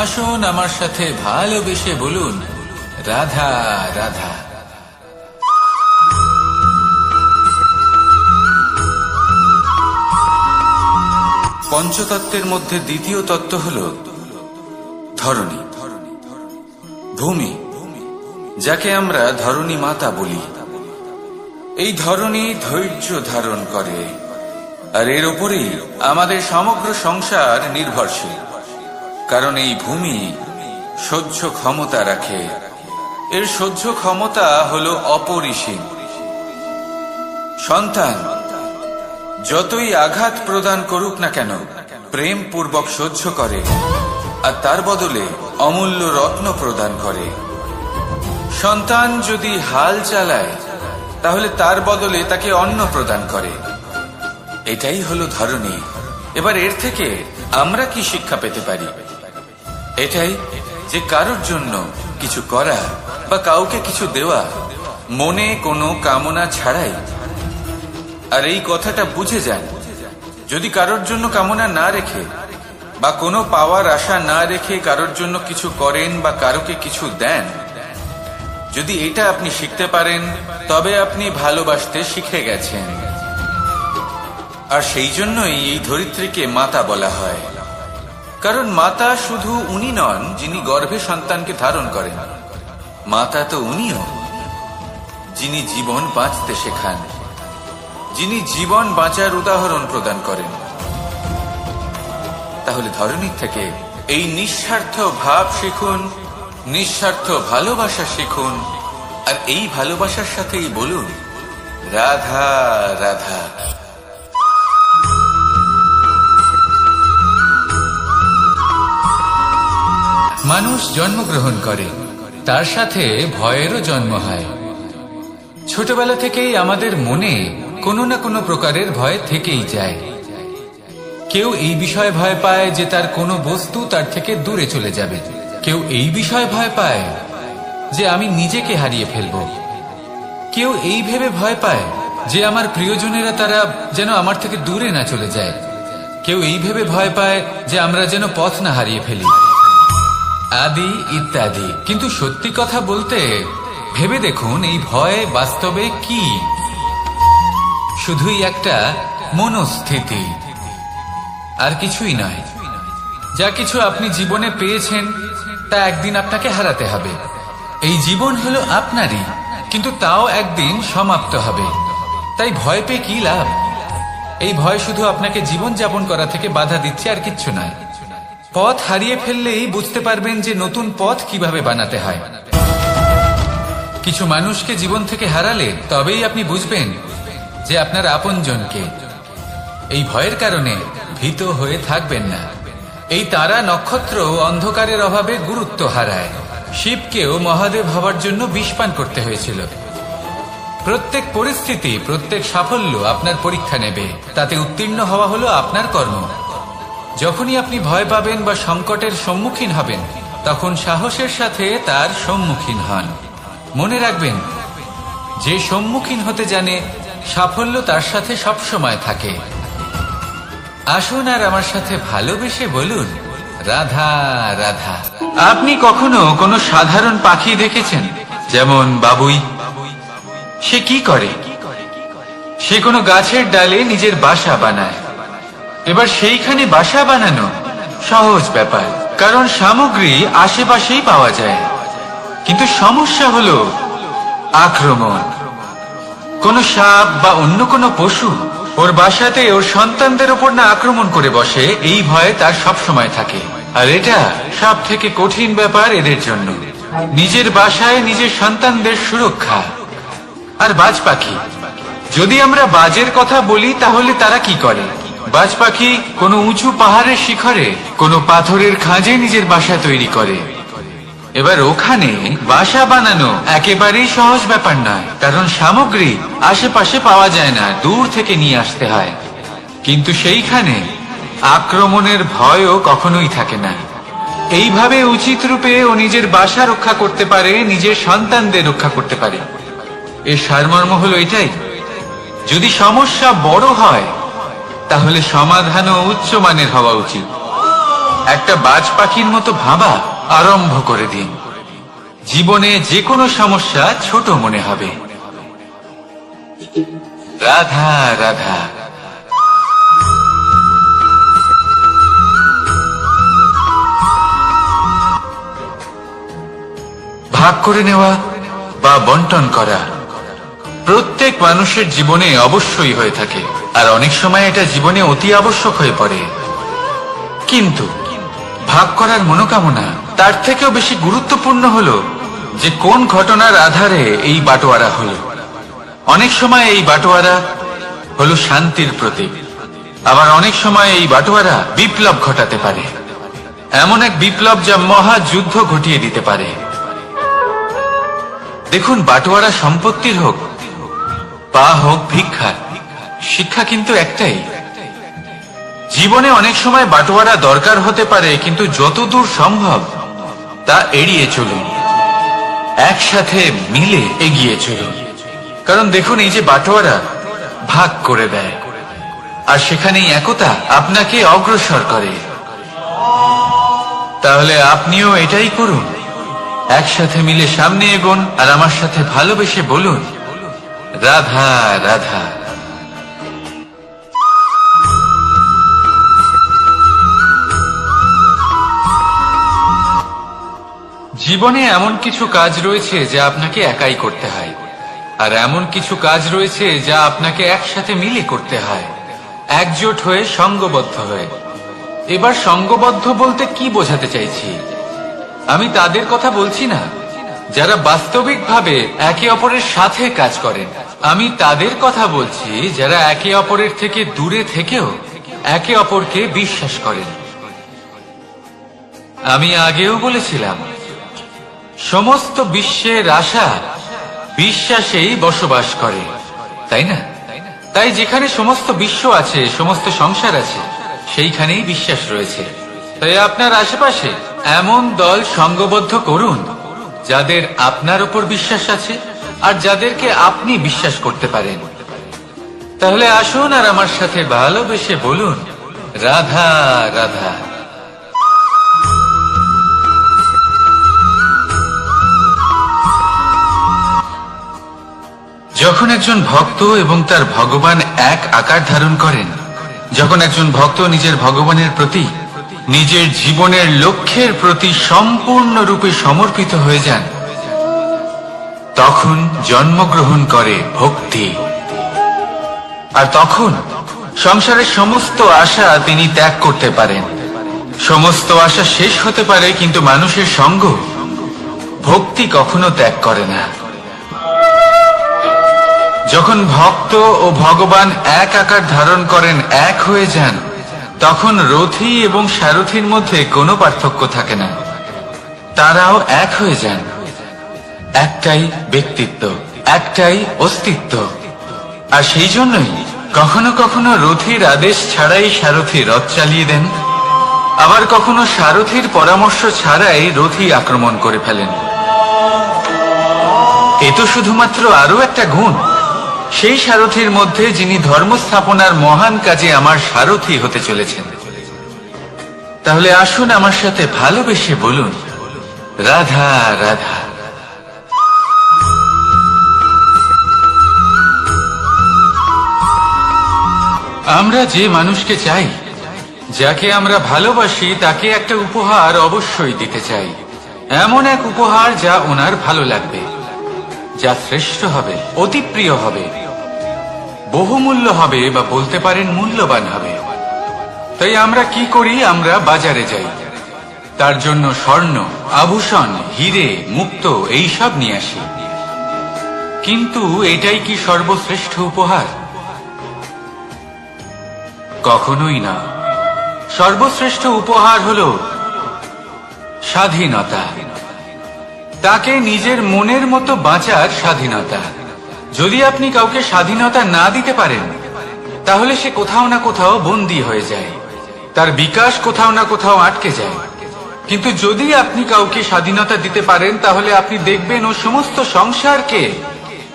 আসুন আমার সাথে ভালোবেসে বলুন, রাধা রাধা। পঞ্চতত্ত্বের মধ্যে দ্বিতীয় তত্ত্ব হল ধরণী, ভূমি, যাকে আমরা ধরণী মাতা বলি। এই ধরণী ধৈর্য ধারণ করে, আর এর উপরেই আমাদের সমগ্র সংসার নির্ভরশীল। কারণ এই ভূমি সহ্য ক্ষমতা রাখে, এর সহ্য ক্ষমতা হল অপরিসীম। সন্তান যতই আঘাত প্রদান করুক না কেন প্রেম পূর্বক সহ্য করে, আর তার বদলে অমূল্য রত্ন প্রদান করে। সন্তান যদি হাল চালায় তাহলে তার বদলে তাকে অন্ন প্রদান করে। এটাই হলো ধরণী। এবার এর থেকে আমরা কি শিক্ষা পেতে পারি? এটাই যে কারোর জন্য কিছু করা বা কাউকে কিছু দেওয়া মনে কোনো কামনা ছাড়াই। আর এই কথাটা বুঝে যান, যদি কারোর জন্য কামনা না রেখে বা কোনো পাওয়ার আশা না রেখে কারোর জন্য কিছু করেন বা কারোকে কিছু দেন, যদি এটা আপনি শিখতে পারেন তবে আপনি ভালোবাসতে শিখে গেছেন। আর সেই জন্যই এই ধরিত্রীকে মাতা বলা হয়। কারণ মাতা শুধু উনি নন যিনি গর্ভে সন্তানকে ধারণ করেন, মাতা তো উনিও যিনি জীবন বাঁচতে শেখান, যিনি জীবন বাঁচার উদাহরণ প্রদান করেন। তাহলে ধরণীর থেকে এই নিঃস্বার্থ ভাব শিখুন, নিঃস্বার্থ ভালোবাসা শিখুন, আর এই ভালোবাসার সাথেই বলুন, রাধা রাধা। মানুষ জন্মগ্রহণ করে, তার সাথে ভয়েরও জন্ম হয়। ছোটবেলা থেকেই আমাদের মনে কোনো না কোনো প্রকারের ভয় থেকেই যায়। কেউ এই বিষয়ে ভয় পায় যে তার কোনো বস্তু তার থেকে দূরে চলে যাবে, কেউ এই বিষয়ে ভয় পায় যে আমি নিজেকে হারিয়ে ফেলব, কেউ এই ভেবে ভয় পায় যে আমার প্রিয়জনেরা তারা যেন আমার থেকে দূরে না চলে যায়, কেউ এই ভেবে ভয় পায় যে আমরা যেন পথ না হারিয়ে ফেলি, আদি ইত্যাদি। কিন্তু সত্যি কথা বলতে ভেবে দেখুন এই ভয় বাস্তবে কি? শুধুই একটা মনস্থিতি, আর কিছুই নয়। যা কিছু আপনি জীবনে পেয়েছেন তা একদিন আপনাকে হারাতে হবে। এই জীবন হলো আপনারই, কিন্তু তাও একদিন সমাপ্ত হবে। তাই ভয় পেয়ে কি লাভ? এই ভয় শুধু আপনাকে জীবন যাপন করা থেকে বাধা দিচ্ছে, আর কিচ্ছু নয়। পথ হারিয়ে ফেললেই বুঝতে পারবেন যে নতুন পথ কিভাবে বানাতে হয়। কিছু মানুষকে জীবন থেকে হারালে তবেই আপনি বুঝবেন যে আপনার আপনজনকে। এই ভয়ের কারণে ভীত হয়ে থাকবেন না। এই তারা নক্ষত্র অন্ধকারের অভাবে গুরুত্ব হারায়। শিবকেও মহাদেব হবার জন্য বিষপান করতে হয়েছিল। প্রত্যেক পরিস্থিতি, প্রত্যেক সাফল্য আপনার পরীক্ষা নেবে, তাতে উত্তীর্ণ হওয়া হলো আপনার কর্ম। যখনই আপনি ভয় পাবেন বা সংকটের সম্মুখীন হবেন তখন সাহসের সাথে তার সম্মুখীন হন। মনে রাখবেন, যে সম্মুখীন হতে জানে সাফল্য তার সাথে সবসময় থাকে। আসুন আর আমার সাথে ভালোবেসে বলুন, রাধা রাধা। আপনি কখনো কোনো সাধারণ পাখি দেখেছেন? যেমন বাবুই, সে কি করে? সে কোনো গাছের ডালে নিজের বাসা বানায়। এবার সেইখানে বাসা বানানো সহজ ব্যাপার, কারণ সামগ্রী আশেপাশেই পাওয়া যায়। কিন্তু সমস্যা হলো আক্রমণ। কোনো সাপ বা অন্য কোনো পশু ওর বাসাতে ওর সন্তানদের উপর না আক্রমণ করে বসে, এই ভয়ে তার সব সময় থাকে। আর এটা সব থেকে কঠিন ব্যাপার এদের জন্য, নিজের বাসায় নিজের সন্তানদের সুরক্ষা। আর বাজ পাখি, যদি আমরা বাজের কথা বলি তাহলে তারা কি করে? বাজ পাখি কোনো উঁচু পাহাড়ের শিখরে কোনো পাথরের খাঁজে নিজের বাসা তৈরি করে। এবার ওখানে বাসা বানানো একেবারেই সহজ ব্যাপার নয়, কারণ সামগ্রী আশেপাশে পাওয়া যায় না, দূর থেকে নিয়ে আসতে হয়। কিন্তু সেইখানে আক্রমণের ভয়ও কখনোই থাকে না। এইভাবে উচিত রূপে ও নিজের বাসা রক্ষা করতে পারে, নিজের সন্তানদের রক্ষা করতে পারে। এর সারমর্ম হলো এটাই, যদি সমস্যা বড় হয় তাহলে সমাধানও উচ্চমানের হওয়া উচিত। একটা বাজ পাখির মতো ভাবা আরম্ভ করে দিন। জীবনে যে কোনো সমস্যা ছোট মনে হবে। রাধা রাধা। ভাগ করে নেওয়া বা বন্টন করা প্রত্যেক মানুষের জীবনে অবশ্যই হয়ে থাকে, আর অনেক সময় এটা জীবনে অতি আবশ্যক হয়ে পড়ে। কিন্তু ভাগ করার মনোকামনা তার থেকেও বেশি গুরুত্বপূর্ণ হলো যে কোন ঘটনার আধারে এই বাটোয়ারা হলো। অনেক সময় এই বাটোয়ারা হলো শান্তির প্রতীক, আবার অনেক সময় এই বাটোয়ারা বিপ্লব ঘটাতে পারে, এমন এক বিপ্লব যা মহাযুদ্ধ ঘটিয়ে দিতে পারে। দেখুন, বাটোয়ারা সম্পত্তির হোক বা হোক ভিক্ষা, শিক্ষা কিন্তু একটাই। জীবনে অনেক সময় বাটোয়ারা দরকার হতে পারে, কিন্তু যতদূর সম্ভব তা এড়িয়ে চলুন, একসাথে মিলে এগিয়ে চলুন। কারণ দেখুন, এই যে বাটোয়ারা ভাগ করে দেয়, আর সেখানেই একতা আপনাকে অগ্রসর করে। তাহলে আপনিও এটাই করুন, একসাথে মিলে সামনে এগোন, আর আমার সাথে ভালোবেসে বলুন রাধা রাধা। জীবনে এমন কিছু কাজ রয়েছে যা আপনাকে একাই করতে হয়, আর এমন কিছু কাজ রয়েছে যা আপনাকে একসাথে মিলে করতে হয়, একজোট হয়ে, সঙ্গবদ্ধ হয়ে। এবার সঙ্গবদ্ধ বলতে কি বোঝাতে চাইছি? আমি তাদের কথা বলছি না যারা বাস্তবিকভাবে একে অপরের সাথে কাজ করেন। আমি তাদের কথা বলছি যারা একে অপরের থেকে দূরে থেকেও একে অপরকে বিশ্বাস করেন। আমি আগেও বলেছিলাম, সমস্ত বিশ্বের আশা বিশ্বাসেই বসবাস করে, তাই না? তাই যেখানে সমস্ত বিশ্ব আছে, সমস্ত সংসার আছে, সেইখানেই বিশ্বাস রয়েছে। তাই আপনার আশেপাশে এমন দল সঙ্গবদ্ধ করুন যাদের আপনার উপর বিশ্বাস আছে আর যাদেরকে আপনি বিশ্বাস করতে পারেন। তাহলে আসুন আর আমার সাথে ভালোবেসে বলুন রাধা রাধা। যখন একজন ভক্ত এবং তার ভগবান এক আকার ধারণ করেন, যখন একজন ভক্ত নিজের ভগবানের প্রতি, নিজের জীবনের লক্ষ্যের প্রতি সম্পূর্ণরূপে সমর্পিত হয়ে যান, তখন জন্মগ্রহণ করে ভক্তি। আর তখন সংসারের সমস্ত আশা তিনি ত্যাগ করতে পারেন। সমস্ত আশা শেষ হতে পারে, কিন্তু মানুষের সঙ্গ ভক্তি কখনো ত্যাগ করে না। যখন ভক্ত ও ভগবান এক আকার ধারণ করেন, এক হয়ে যান, তখন রথী এবং সারথীর মধ্যে কোনো পার্থক্য থাকে না, তারাও এক হয়ে যান। একটাই ব্যক্তিত্ব, একটাই অস্তিত্ব। আর সেই জন্যই কখনো কখনো রথীর আদেশ ছাড়াই সারথী রথ চালিয়ে দেন, আবার কখনো সারথীর পরামর্শ ছাড়াই রথী আক্রমণ করে ফেলেন। এ তো শুধুমাত্র আরো একটা গুণ সেই সারথীর মধ্যে, যিনি ধর্ম স্থাপনার মহান কাজে আমার সারথী হতে চলেছেন। তাহলে আসুন আমার সাথে ভালোবেসে বলুন রাধা রাধা। আমরা যে মানুষকে চাই, যাকে আমরা ভালোবাসি, তাকে একটা উপহার অবশ্যই দিতে চাই। এমন এক উপহার যা ওনার ভালো লাগবে, যা শ্রেষ্ঠ হবে, অতি প্রিয় হবে, বহুমূল্য হবে, বা বলতে পারেন মূল্যবান হবে। তাই আমরা কি করি? আমরা বাজারে যাই, তার জন্য স্বর্ণ, আভূষণ, হিরে, মুক্ত এইসব নিয়ে আসি। কিন্তু এটাই কি সর্বশ্রেষ্ঠ উপহার? কখনোই না। সর্বশ্রেষ্ঠ উপহার হলো স্বাধীনতা, তাকে নিজের মনের মতো বাঁচার স্বাধীনতা। যদি আপনি কাউকে স্বাধীনতা না দিতে পারেন, তাহলে সে কোথাও না কোথাও বন্দী হয়ে যায়, তার বিকাশ কোথাও না কোথাও আটকে যায়। কিন্তু যদি আপনি কাউকে স্বাধীনতা দিতে পারেন, তাহলে আপনি দেখবেন ও সমস্ত সংসারকে,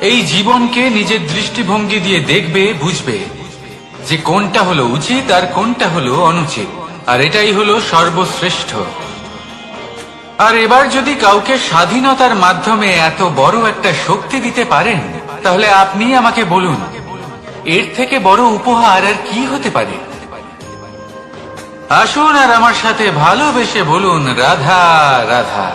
এই জীবনকে নিজের দৃষ্টিভঙ্গি দিয়ে দেখবে, বুঝবে যে কোনটা হলো উচিত আর কোনটা হলো অনুচিত, আর এটাই হলো সর্বশ্রেষ্ঠ। আর এবার যদি কাউকে স্বাধীনতার মাধ্যমে এত বড় একটা শক্তি দিতে পারেন, তাহলে আপনি আমাকে বলুন, এর থেকে বড় উপহার আর কি হতে পারে? আসুন আর আমার সাথে ভালোবেসে বলুন, রাধা রাধা।